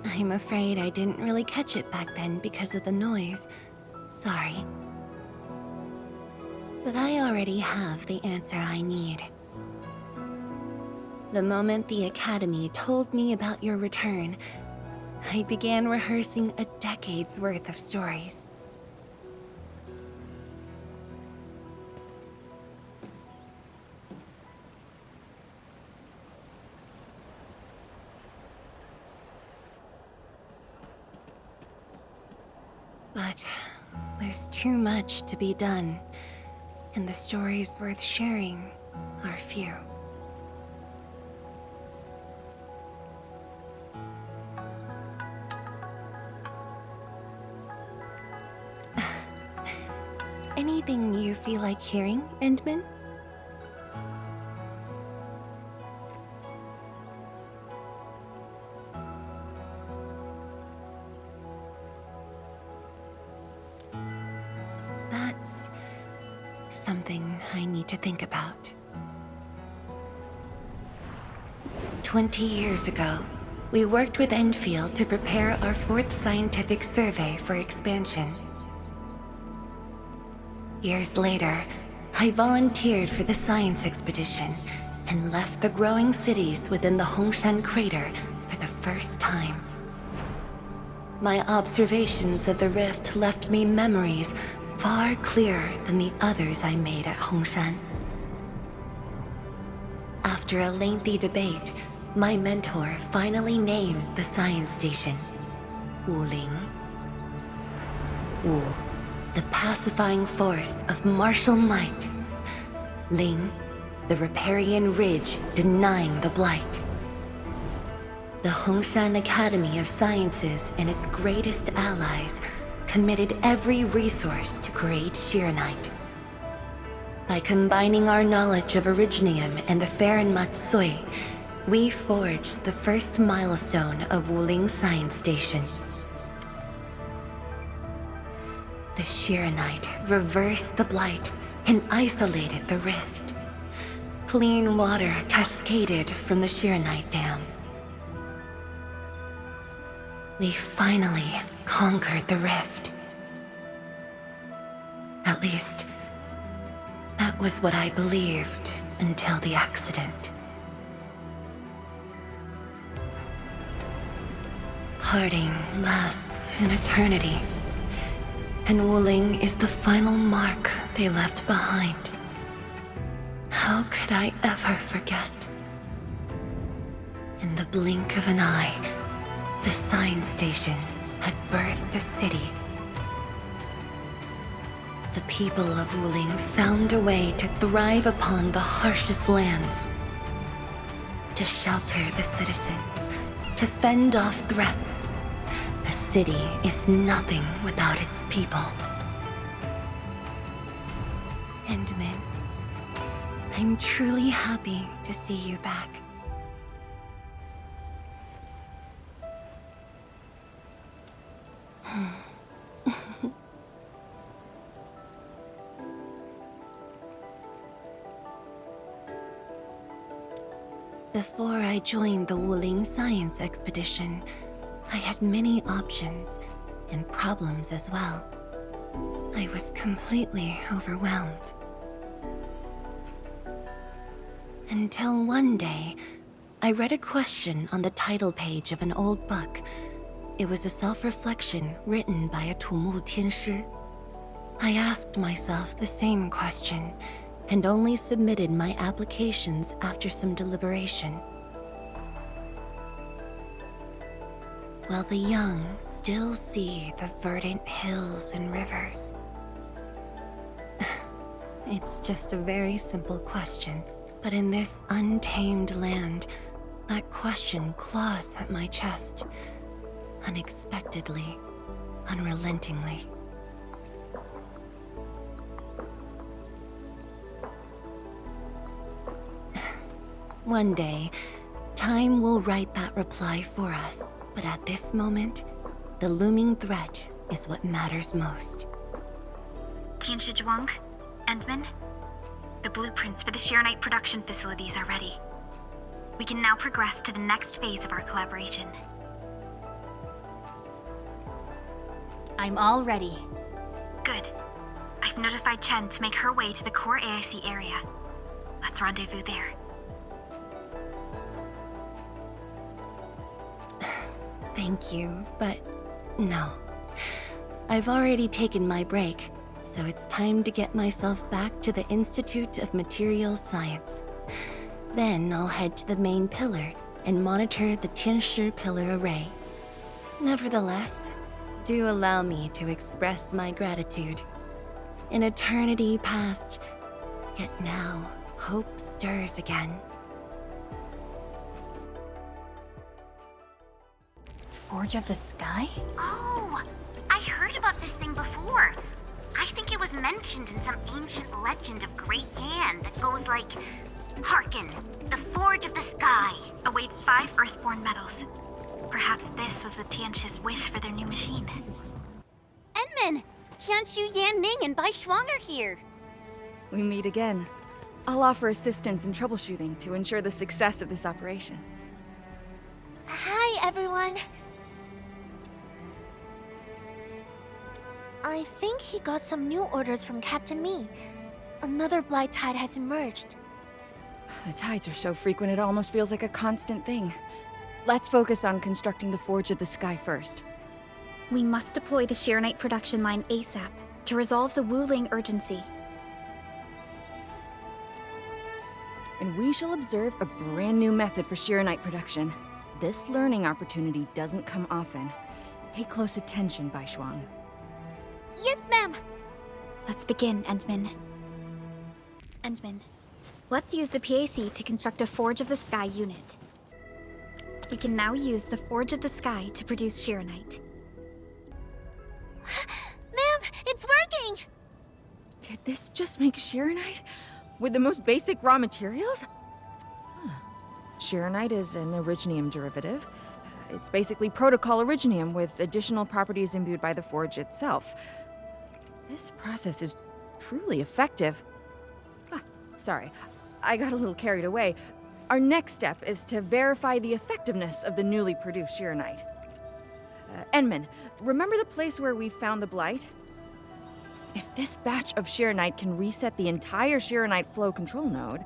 I'm afraid I didn't really catch it back then because of the noise. Sorry. But I already have the answer I need. The moment the Academy told me about your return, I began rehearsing a decade's worth of stories. But there's too much to be done, and the stories worth sharing are few. Anything you feel like hearing, Endmin? That's something I need to think about. 20 years ago, we worked with Endfield to prepare our 4th scientific survey for expansion. Years later, I volunteered for the science expedition and left the growing cities within the Hongshan crater for the first time. My observations of the rift left me memories far clearer than the others I made at Hongshan. After a lengthy debate, my mentor finally named the science station Wuling. Wu, the pacifying force of martial might. Ling, the riparian ridge denying the blight. The Hongshan Academy of Sciences and its greatest allies committed every resource to create Shiranite. By combining our knowledge of Originium and the Farron Matsui, we forged the first milestone of Wuling Science Station. The Shiranite reversed the blight and isolated the rift. Clean water cascaded from the Shiranite Dam. We finally conquered the rift. At least, that was what I believed until the accident. Parting lasts an eternity, and Wuling is the final mark they left behind. How could I ever forget? In the blink of an eye, the science station had birthed a city. The people of Wuling found a way to thrive upon the harshest lands, to shelter the citizens, to fend off threats. A city is nothing without its people. Endmin, I'm truly happy to see you back. Before I joined the Wuling science expedition, I had many options and problems as well. I was completely overwhelmed. Until one day, I read a question on the title page of an old book. It was a self-reflection written by a Tumu Tianshi. I asked myself the same question, and only submitted my applications after some deliberation. While the young still see the verdant hills and rivers. It's just a very simple question, but in this untamed land, that question claws at my chest, unexpectedly, unrelentingly. One day, time will write that reply for us, but at this moment, the looming threat is what matters most. Tianshi Zhuang, Endmin, the blueprints for the Shirenite production facilities are ready. We can now progress to the next phase of our collaboration. I'm all ready. Good. I've notified Chen to make her way to the core AIC area. Let's rendezvous there. Thank you, but no. I've already taken my break, so it's time to get myself back to the Institute of Materials Science. Then I'll head to the main pillar and monitor the Tianshi pillar array. Nevertheless, do allow me to express my gratitude. An eternity past, yet now hope stirs again. Forge of the Sky? Oh, I heard about this thing before. I think it was mentioned in some ancient legend of Great Yan that goes like, "Hearken, the Forge of the Sky awaits 5 Earthborn metals. Perhaps this was the Tianshi's wish for their new machine. Endmin, Tianshu, Yanning, and Bai Shuang are here. We meet again. I'll offer assistance in troubleshooting to ensure the success of this operation. Hi, everyone. I think he got some new orders from Captain Mi. Another blight tide has emerged. The tides are so frequent it almost feels like a constant thing. Let's focus on constructing the Forge of the Sky first. We must deploy the Shirenite production line ASAP to resolve the Wuling urgency. And we shall observe a brand new method for Shirenite production. This learning opportunity doesn't come often. Pay close attention, Bai Shuang. Yes, ma'am. Let's begin, Endmin. Endmin, let's use the PAC to construct a Forge of the Sky unit. We can now use the Forge of the Sky to produce Shirenite. Ma'am, it's working! Did this just make Shirenite? With the most basic raw materials? Shirenite is an originium derivative. It's basically protocol originium with additional properties imbued by the forge itself. This process is truly effective. Sorry, I got a little carried away. Our next step is to verify the effectiveness of the newly produced Shirenite. Endmin, remember the place where we found the blight? If this batch of Shirenite can reset the entire Shirenite flow control node...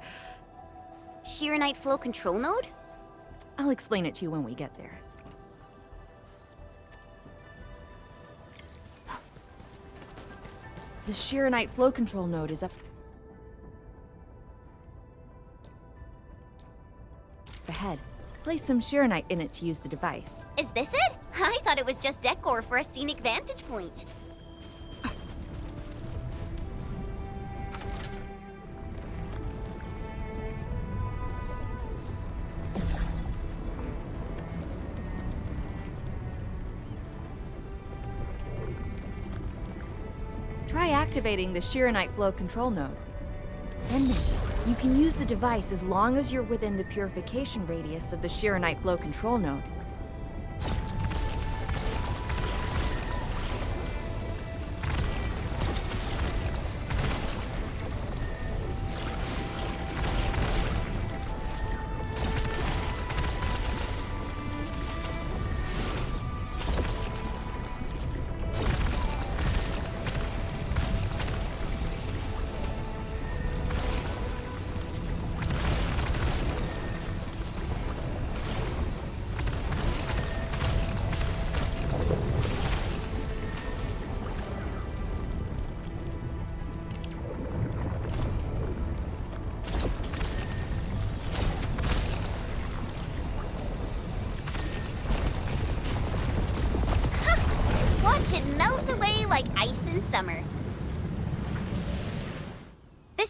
Shirenite flow control node? I'll explain it to you when we get there. The Shirenite flow control node is up ahead. Place some Shirenite in it to use the device. Is this it? I thought it was just decor for a scenic vantage point. Try activating the Shirenite flow control node. Then you can use the device as long as you're within the purification radius of the Shirenite flow control node.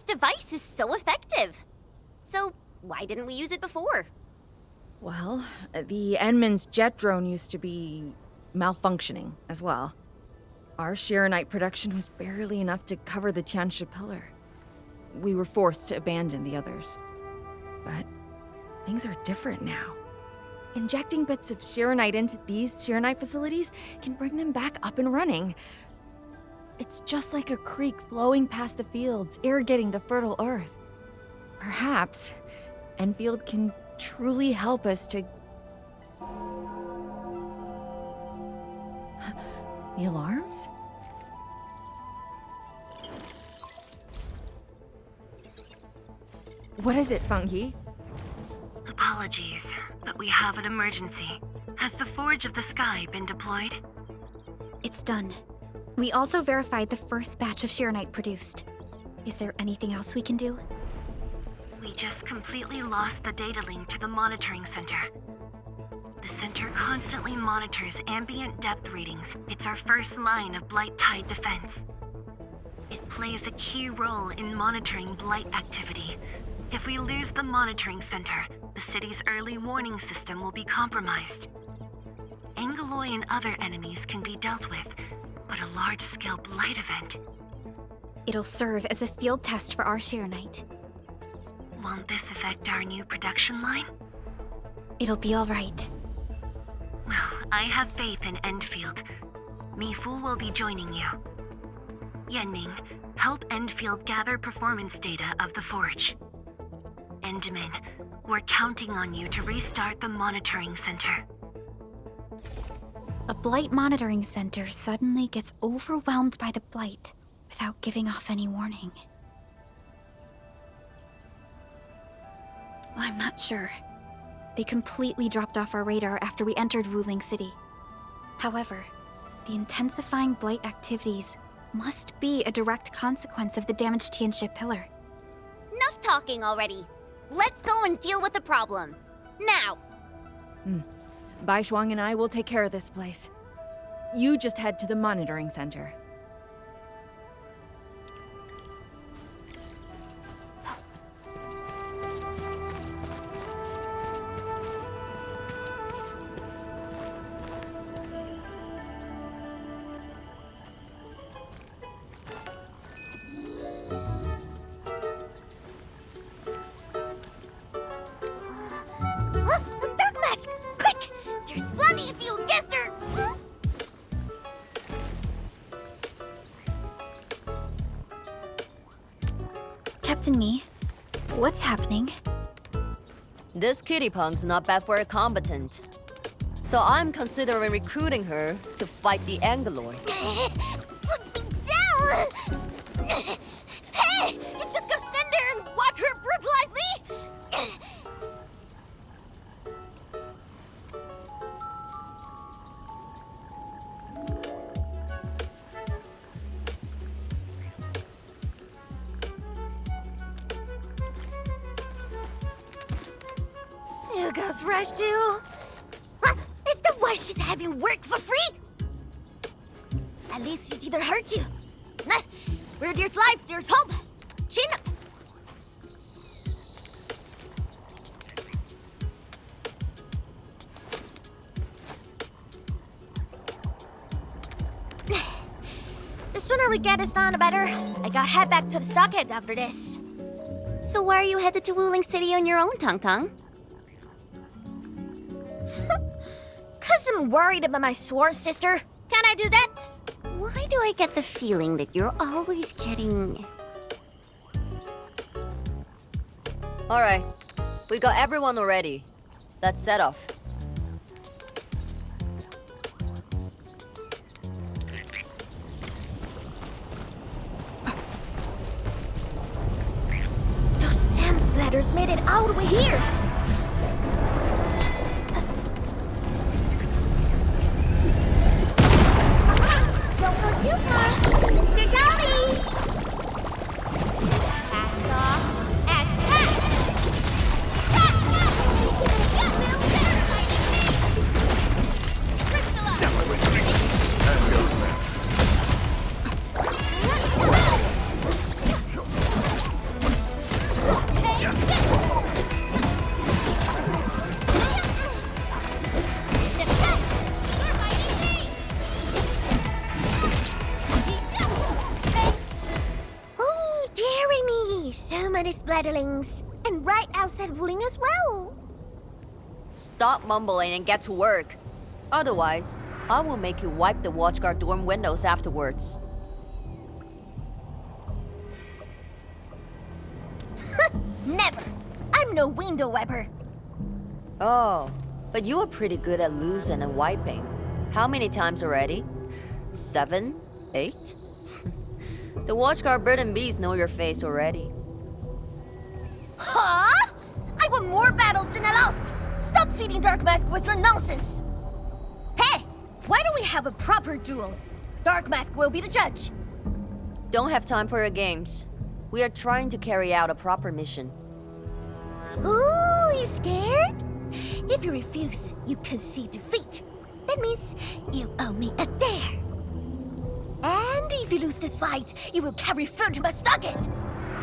device is so effective. So, why didn't we use it before? Well, the Endmin's jet drone used to be malfunctioning as well. Our Shiranite production was barely enough to cover the Tiansha pillar. We were forced to abandon the others. But things are different now. Injecting bits of Shiranite into these Shiranite facilities can bring them back up and running. It's just like a creek flowing past the fields, irrigating the fertile earth. Perhaps Endfield can truly help us to... The alarms? What is it, Fungi? Apologies, but we have an emergency. Has the Forge of the Sky been deployed? It's done. We also verified the first batch of Shiranite produced. Is there anything else we can do? We just completely lost the data link to the monitoring center. The center constantly monitors ambient depth readings. It's our first line of Blight Tide defense. It plays a key role in monitoring Blight activity. If we lose the monitoring center, the city's early warning system will be compromised. Angeloi and other enemies can be dealt with, but a large-scale Blight event... It'll serve as a field test for our Shiranite. Won't this affect our new production line? It'll be all right. Well, I have faith in Endfield. Mifu will be joining you. Yenning, help Endfield gather performance data of the Forge. Endmin, we're counting on you to restart the monitoring center. A Blight monitoring center suddenly gets overwhelmed by the Blight without giving off any warning. I'm not sure. They completely dropped off our radar after we entered Wuling City. However, the intensifying Blight activities must be a direct consequence of the damaged Tianxia pillar. Enough talking already. Let's go and deal with the problem. Now! Bai Shuang and I will take care of this place. You just head to the monitoring center. Dark mask! Quick! There's bloody if you guessed her! Captain Me, what's happening? This kitty punk's not bad for a combatant. So I'm considering recruiting her to fight the Angeloi. Put me down! Hey! You just gonna stand there and watch her brutalize me? You got thrashed too? Huh? Is that why she's having work for free? At least she didn't hurt you. Nah, where there's life, there's hope. Chin up. The sooner we get this done, the better. I gotta head back to the stockade after this. So why are you headed to Wuling City on your own, Tong Tong? 'Cause I'm worried about my sworn sister. Can I do that? Why do I get the feeling that you're always getting... Alright, we got everyone already. Let's set off. Those damn splatters made it all the way here. Don't go too far, Mr. Dolly! Cast off as cast! Hey, so many splatterlings. And right outside Wuling as well. Stop mumbling and get to work. Otherwise, I will make you wipe the watchguard dorm windows afterwards. Never. I'm no window wiper. Oh, but you are pretty good at losing and wiping. How many times already? 7? 8? The watchguard bird and bees know your face already. Huh? I won more battles than I lost. Stop feeding Dark Mask with your nonsense. Hey, why don't we have a proper duel? Dark Mask will be the judge. Don't have time for your games. We are trying to carry out a proper mission. Ooh, you scared? If you refuse, you concede defeat. That means you owe me a dare. And if you lose this fight, you will carry food to my stocket.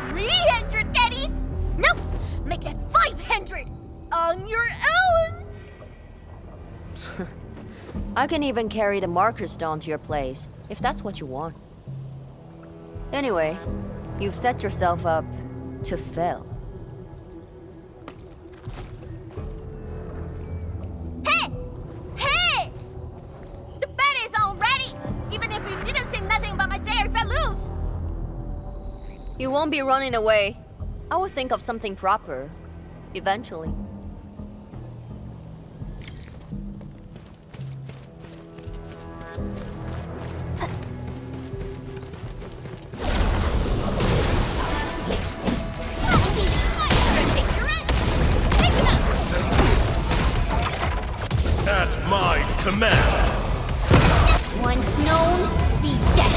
300 caddies? Nope, make that 500 on your own. I can even carry the marker stone to your place, if that's what you want. Anyway, you've set yourself up to fail. Hey! The bet is all ready, even if you didn't say nothing about my dare if I lose. You won't be running away. I will think of something proper, eventually. At my command. Once known, be dead.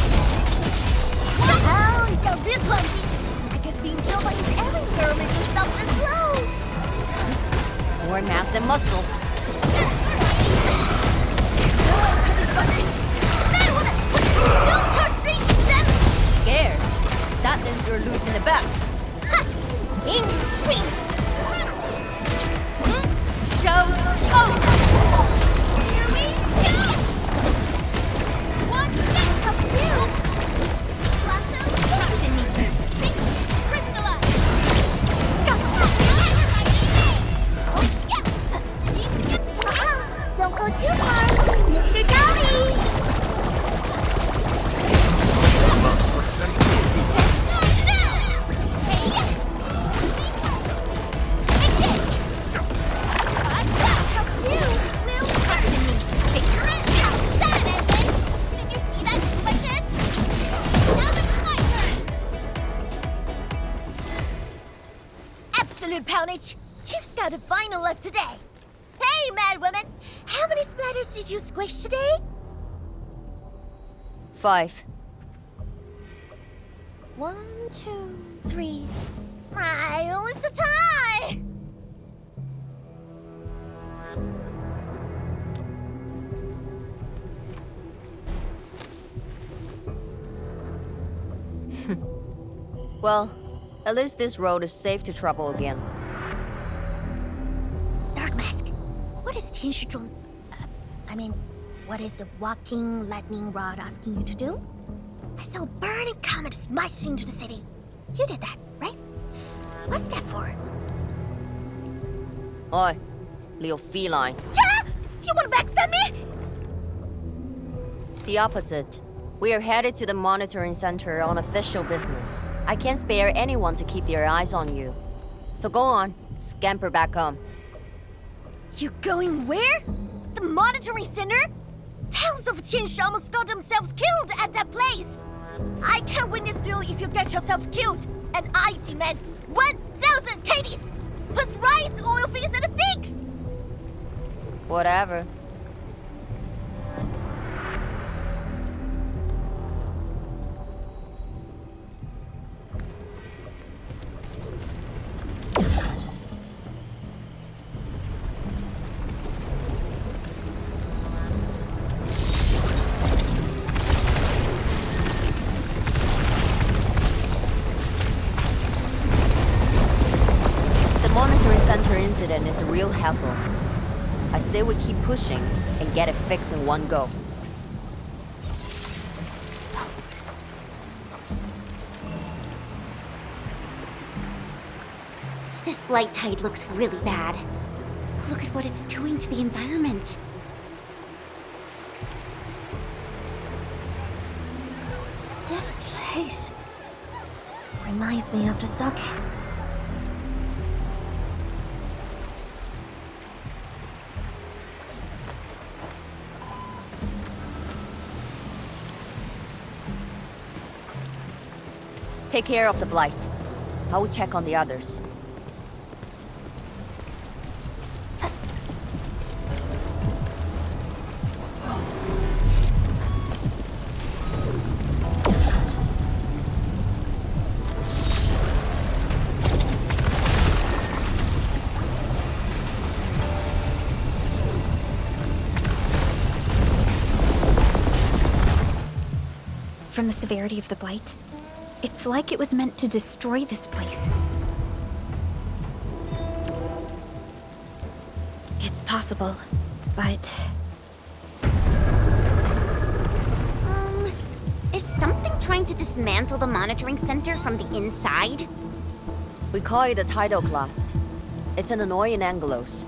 Oh, you got real clumsy. I guess being killed by his errand girl makes him suffer slow. More math than muscle. Scared? That means you're losing the bet. In your dreams. Show over. Here we go. One step up two. Lasso destiny. Crystallize. Don't go too far, Mr. Dolly. Absolute poundage. Chief's got a final left today. Hey, mad woman. How many splatters did you squish today? 5. 1, 2, 3. Oh, it's a tie! Well, at least this road is safe to travel again. Dark Mask, what is Tianshuzhuang? What is the walking lightning rod asking you to do? I saw a burning comet smash into the city. You did that, right? What's that for? Oi, little feline. Yeah! You wanna backstab me? The opposite. We are headed to the monitoring center on official business. I can't spare anyone to keep their eyes on you. So go on, scamper back home. You going where? The monitoring center? Thousands of Tianshi almost got themselves killed at that place. I can't win this duel if you get yourself killed. And I demand 1,000 caddies, plus rice, oil fees, and a six. Whatever. Incident is a real hassle. I say we keep pushing and get it fixed in one go. This blight tide looks really bad. Look at what it's doing to the environment. This place reminds me of the stockade. Take care of the blight. I will check on the others. From the severity of the blight, it's like it was meant to destroy this place. It's possible, but... Is something trying to dismantle the monitoring center from the inside? We call it a tidal blast. It's an annoying Angelos.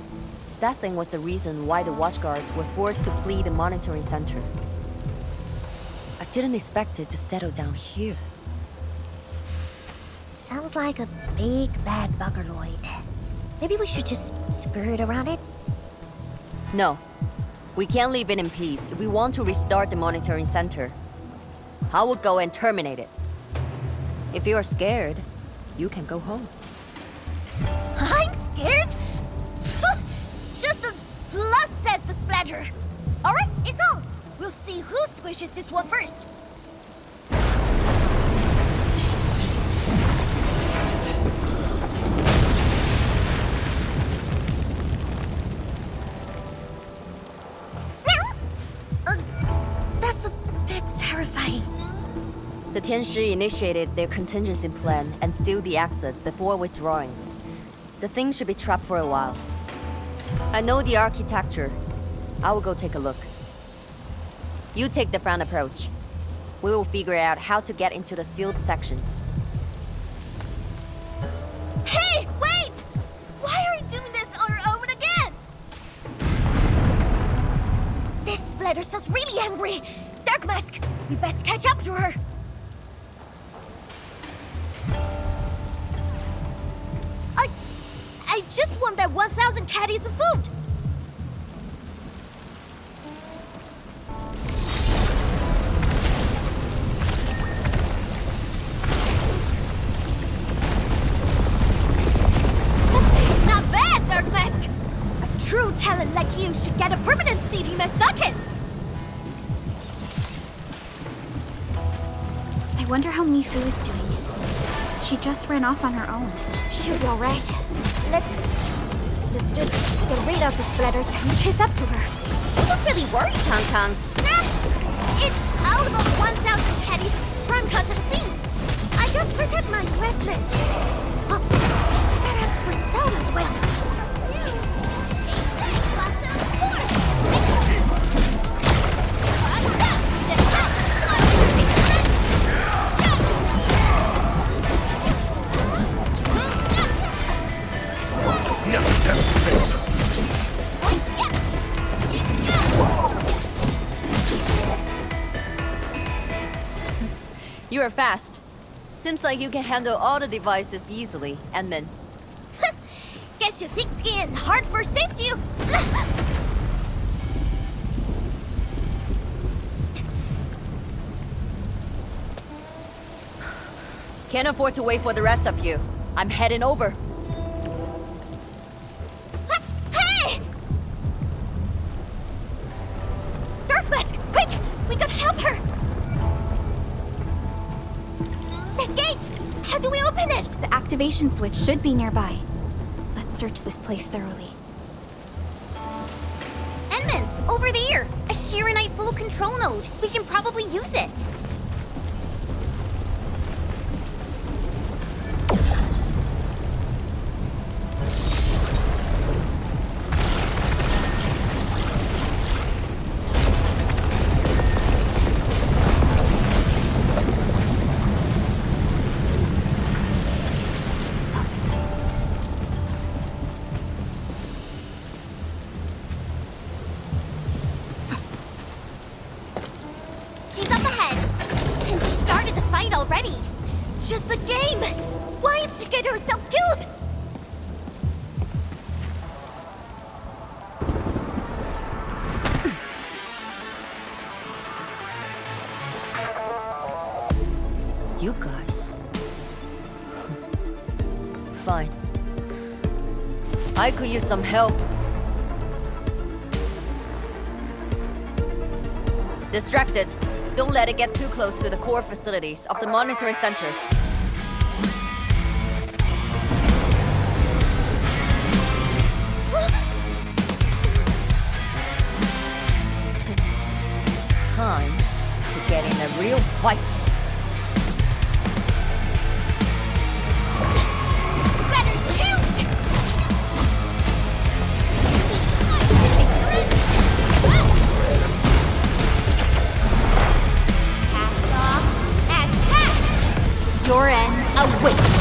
That thing was the reason why the watchguards were forced to flee the monitoring center. I didn't expect it to settle down here. Sounds like a big bad buggerloid. Maybe we should just skirt around it? No. We can't leave it in peace if we want to restart the monitoring center. I will go and terminate it. If you are scared, you can go home. I'm scared? Just a plus, says the splatter. Alright, it's on. We'll see who squishes this one first. That's a bit terrifying. The Tianshi initiated their contingency plan and sealed the exit before withdrawing. The thing should be trapped for a while. I know the architecture. I will go take a look. You take the front approach. We will figure out how to get into the sealed sections. Hey, wait! Why are we doing this on our own again? This splatter sounds really angry. Dark Mask, we best catch up to her. I just want that 1,000 caddies of food. Not bad, Dark Mask. A true talent like you should get a permanent seat in my stockade. I wonder how Mifu is doing. She just ran off on her own. She'll be alright. Let's just get rid of the splatters and chase up to her. You look really worried, Tong Tong. Nah, it's all about 1,000 caddies, front cuts and things. I gotta protect my investment. Oh, I gotta ask for salt as well. You are fast. Seems like you can handle all the devices easily, Endmin. Guess you think skiing hard for safety. Can't afford to wait for the rest of you. I'm heading over. Hey! Dark Mask, quick! We gotta help her! That gate! How do we open it? The activation switch should be nearby. Let's search this place thoroughly. Endmin, over there! A Shiranite full control node. We can probably use it. herself killed! You guys. Fine. I could use some help. Distracted. Don't let it get too close to the core facilities of the monitoring center. Time to get in a real fight. Your end awaits.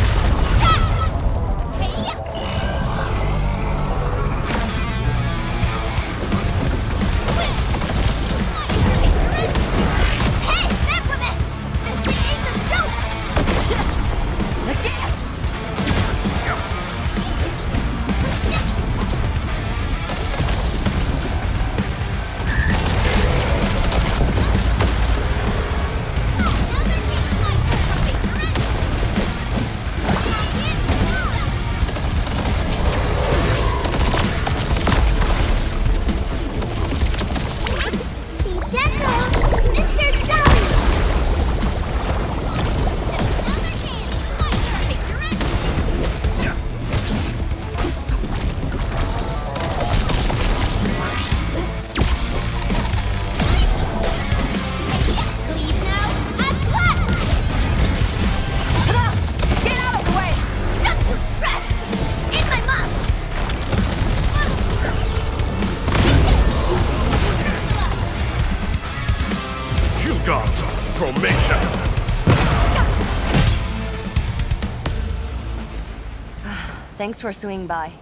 Thanks for swinging by.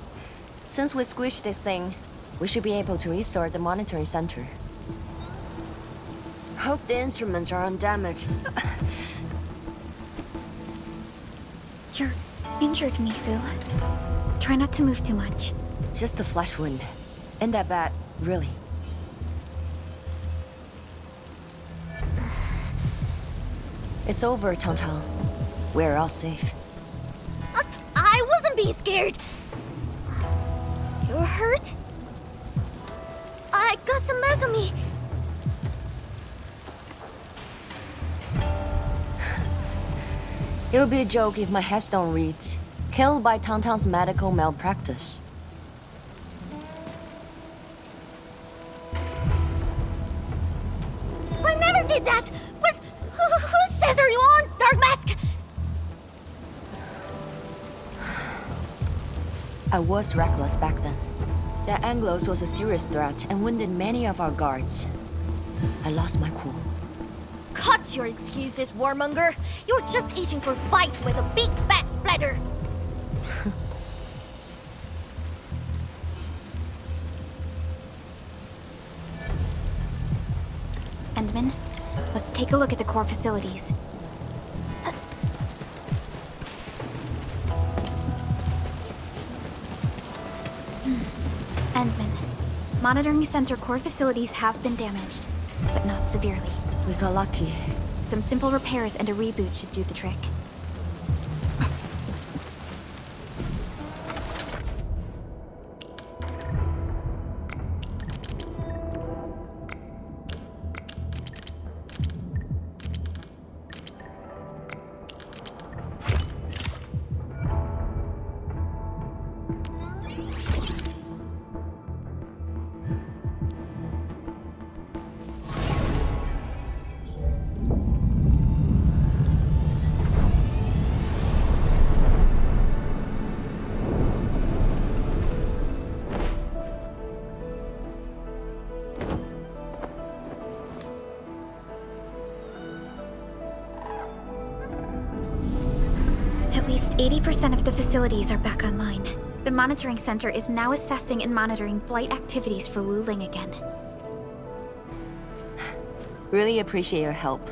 Since we squished this thing, we should be able to restore the monitoring center. Hope the instruments are undamaged. You're injured, Mifu. Try not to move too much. Just a flesh wound. Ain't that bad, really. It's over, Tantal. We're all safe. I wasn't being scared. You're hurt? I got some meds on me. It would be a joke if my headstone reads, "Killed by Tantal's medical malpractice." I never did that! But who says are you on, Dark Mask? I was reckless back then. That Anglos was a serious threat and wounded many of our guards. I lost my cool. Cut your excuses, warmonger. You're just itching for a fight with a big fat splatter. Endmin, let's take a look at the core facilities. Endmin, monitoring center core facilities have been damaged, but not severely. We got lucky. Some simple repairs and a reboot should do the trick. At least 80% of the facilities are back online. The monitoring center is now assessing and monitoring flight activities for Wu Ling again. Really appreciate your help.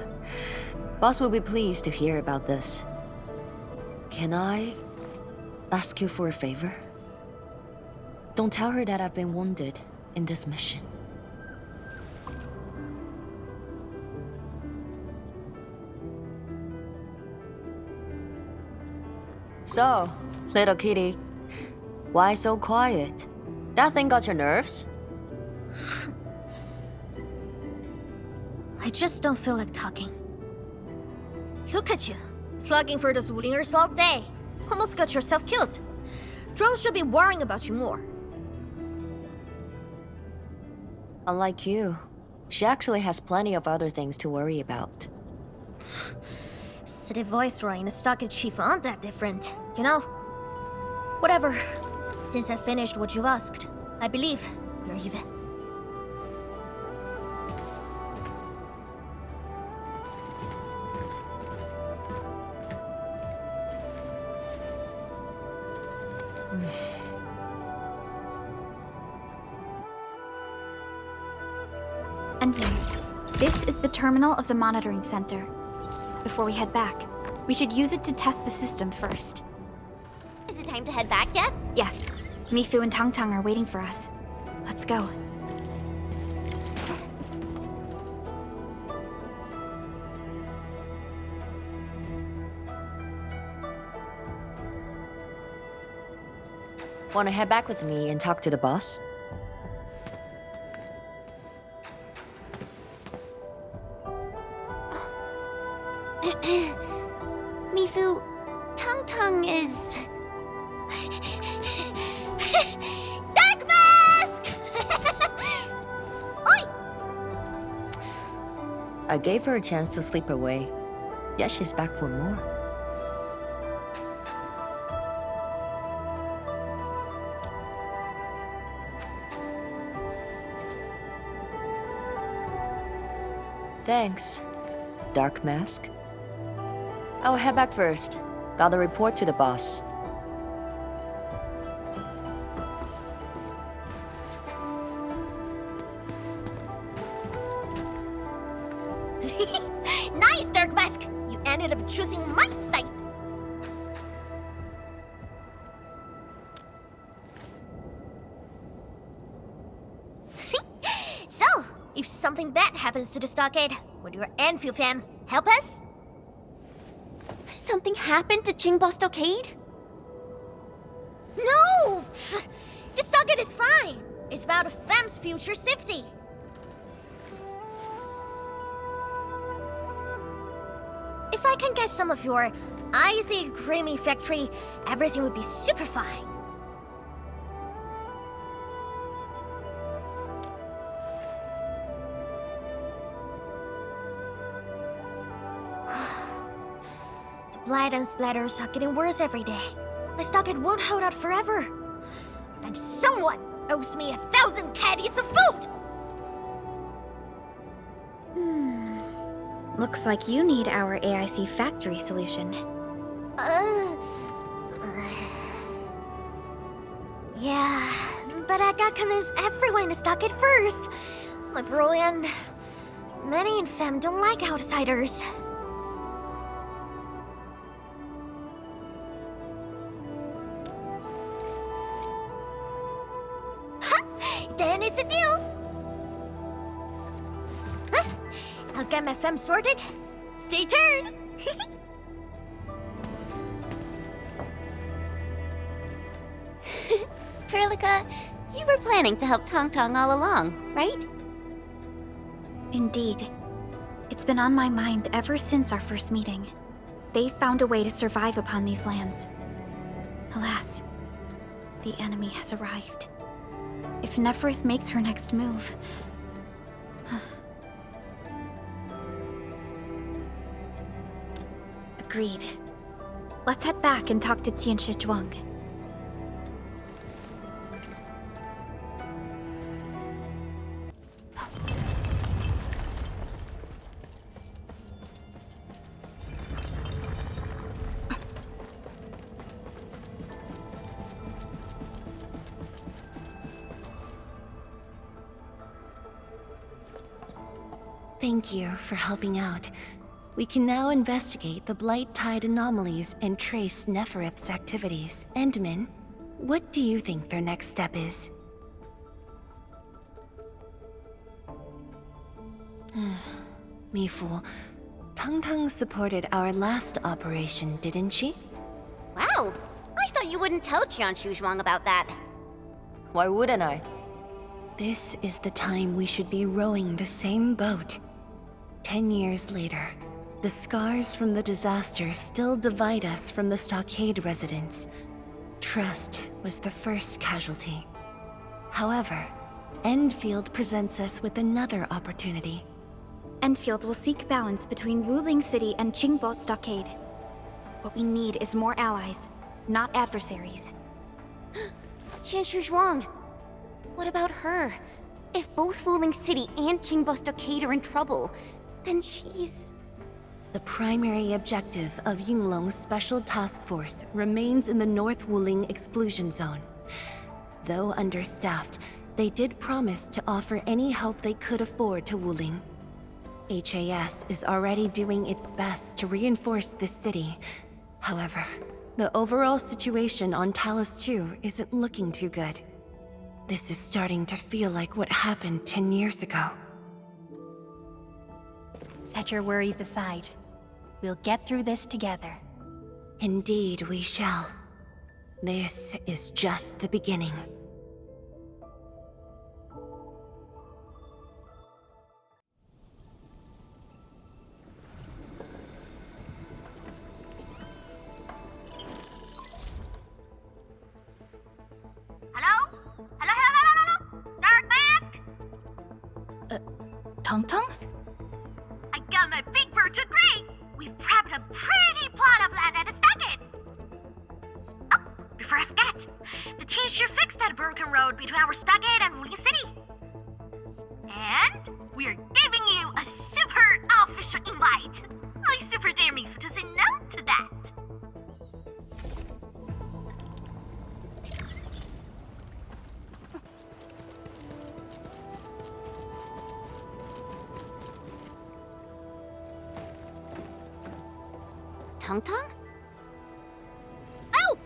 Boss will be pleased to hear about this. Can I ask you for a favor? Don't tell her that I've been wounded in this mission. So, little kitty, why so quiet? That thing got your nerves? I just don't feel like talking. Look at you, slugging for those Wulingers all day. Almost got yourself killed. Drones should be worrying about you more. Unlike you, she actually has plenty of other things to worry about. City Viceroy and a stockade chief aren't that different, you know? Whatever. Since I finished what you've asked, I believe you're even. Endmin, this is the terminal of the monitoring center. Before we head back, we should use it to test the system first. Is it time to head back yet? Yes. Mifu and Tang Tang are waiting for us. Let's go. Wanna head back with me and talk to the boss? Mifu, Tang Tang is... Dark Mask! Oi! I gave her a chance to sleep away. Yet she's back for more. Thanks, Dark Mask. I'll head back first. Gotta report to the boss. Nice, Dark Mask! You ended up choosing my side! So, if something bad happens to the stockade, would your Endfield fam help us? Something happened to Qingbo Stockade? No! Pfft, the stockade is fine! It's about a fam's future safety! If I can get some of your icy, creamy factory, everything would be super fine. The blight and splatters are getting worse every day. My stockade won't hold out forever. And someone owes me 1,000 caddies of food! Looks like you need our AIC factory solution. Yeah, but I gotta convince everyone to stock it first. My bro and many in fam don't like outsiders. Then it's a deal. I'll get my fam sorted. Stay tuned. Perlica, you were planning to help Tang Tang all along, right? Indeed. It's been on my mind ever since our first meeting. They found a way to survive upon these lands. Alas, the enemy has arrived. If Neferth makes her next move... Agreed. Let's head back and talk to Tianshi Zhuang. Thank you for helping out. We can now investigate the Blight Tide anomalies and trace Nefereth's activities. Endmin, what do you think their next step is? Mifu, Tang supported our last operation, didn't she? Wow, I thought you wouldn't tell Tianshu Zhuang about that. Why wouldn't I? This is the time we should be rowing the same boat. 10 years later, the scars from the disaster still divide us from the stockade residents. Trust was the first casualty. However, Endfield presents us with another opportunity. Endfield will seek balance between Wuling City and Qingbo Stockade. What we need is more allies, not adversaries. Tianshu Zhuang. What about her? If both Wuling City and Qingbo Stockade are in trouble, then she's... The primary objective of Yinglong's Special Task Force remains in the North Wuling Exclusion Zone. Though understaffed, they did promise to offer any help they could afford to Wuling. HAS is already doing its best to reinforce this city. However, the overall situation on Talos-II isn't looking too good. This is starting to feel like what happened 10 years ago. Set your worries aside. We'll get through this together. Indeed, we shall. This is just the beginning. Hello? Hello? Dark Mask? Tang? I got my big bird to agree. We've prepped a pretty plot of land at a stockade. Oh, before I forget, the team sure fixed that broken road between our stockade and Wuling City. And we're giving you a super official invite. I super dare me to say no to that. Tang? Oh,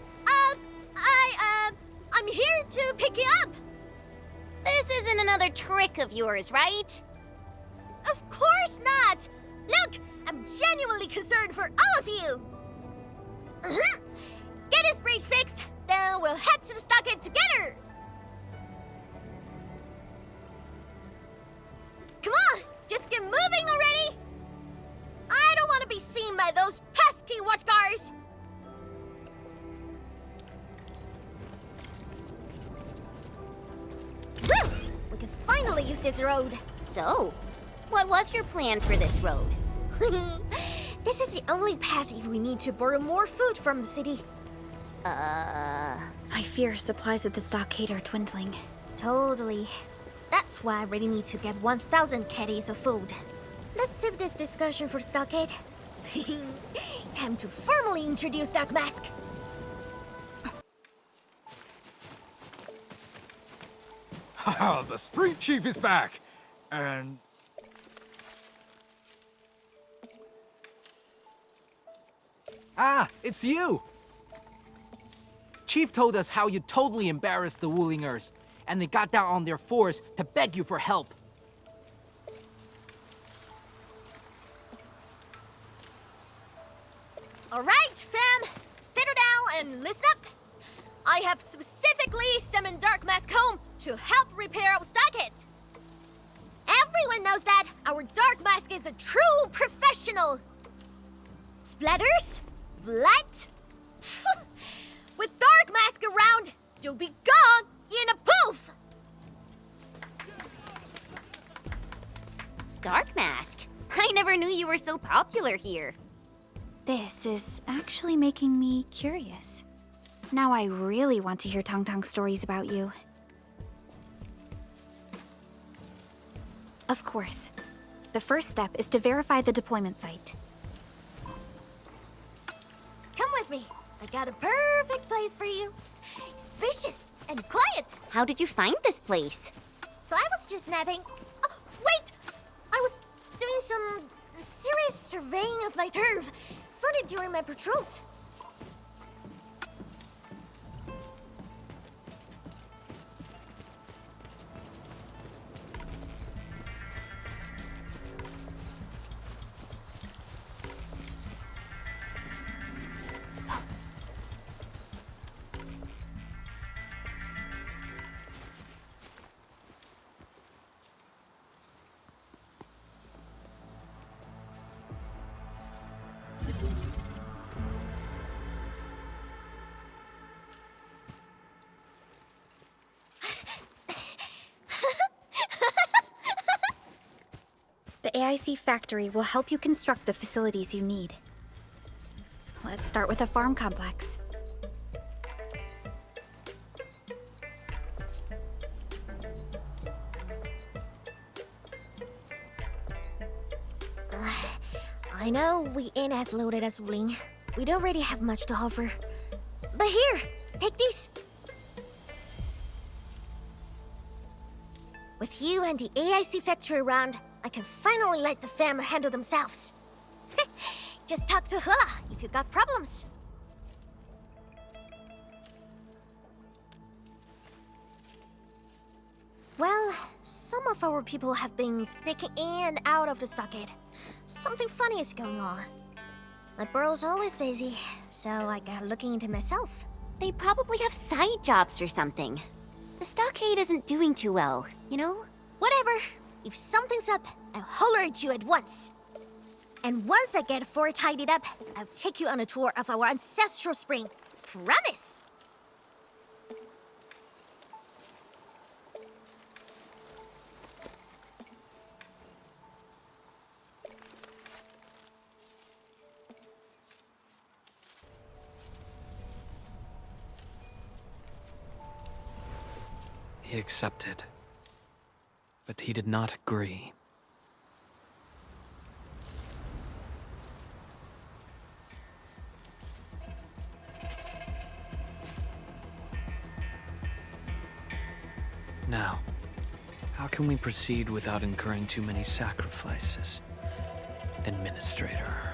I'm here to pick you up. This isn't another trick of yours, right? Of course not. Look, I'm genuinely concerned for all of you. Get his bridge fixed, then we'll head to the stockade together. Come on, just get moving already. I don't want to be seen by those pesky watchguards. Whew! We can finally use this road. So, what was your plan for this road? This is the only path if we need to borrow more food from the city. I fear supplies at the stockade are dwindling. Totally. That's why I really need to get 1,000 caddies of food. Let's save this discussion for stockade. Time to formally introduce Dark Mask. Haha, the street chief is back! And... Ah, it's you! Chief told us how you totally embarrassed the Wulingers, and they got down on their fours to beg you for help. All right, fam. Settle down and listen up. I have specifically summoned Dark Mask home to help repair our stockade. Everyone knows that our Dark Mask is a true professional. Splatters? Blood? With Dark Mask around, you'll be gone in a poof! Dark Mask? I never knew you were so popular here. This is actually making me curious. Now I really want to hear Tang's stories about you. Of course. The first step is to verify the deployment site. Come with me. I got a perfect place for you. Spacious and quiet. How did you find this place? So I was just napping. Oh, wait! I was doing some Serious surveying of my turf. Found it during my patrols. The AIC factory will help you construct the facilities you need. Let's start with a farm complex. I know we ain't as loaded as Bling. We don't really have much to offer. But here, take these. With you and the AIC factory around, I can finally let the fam handle themselves. Just talk to Hula if you got problems. Well, some of our people have been sneaking in and out of the stockade. Something funny is going on. My burrow's always busy, so I got looking into myself. They probably have side jobs or something. The stockade isn't doing too well, you know? Whatever. If something's up, I'll holler at you at once. And once I get fort tidied up, I'll take you on a tour of our ancestral spring. Promise! He accepted. But he did not agree. Now, how can we proceed without incurring too many sacrifices? Administrator.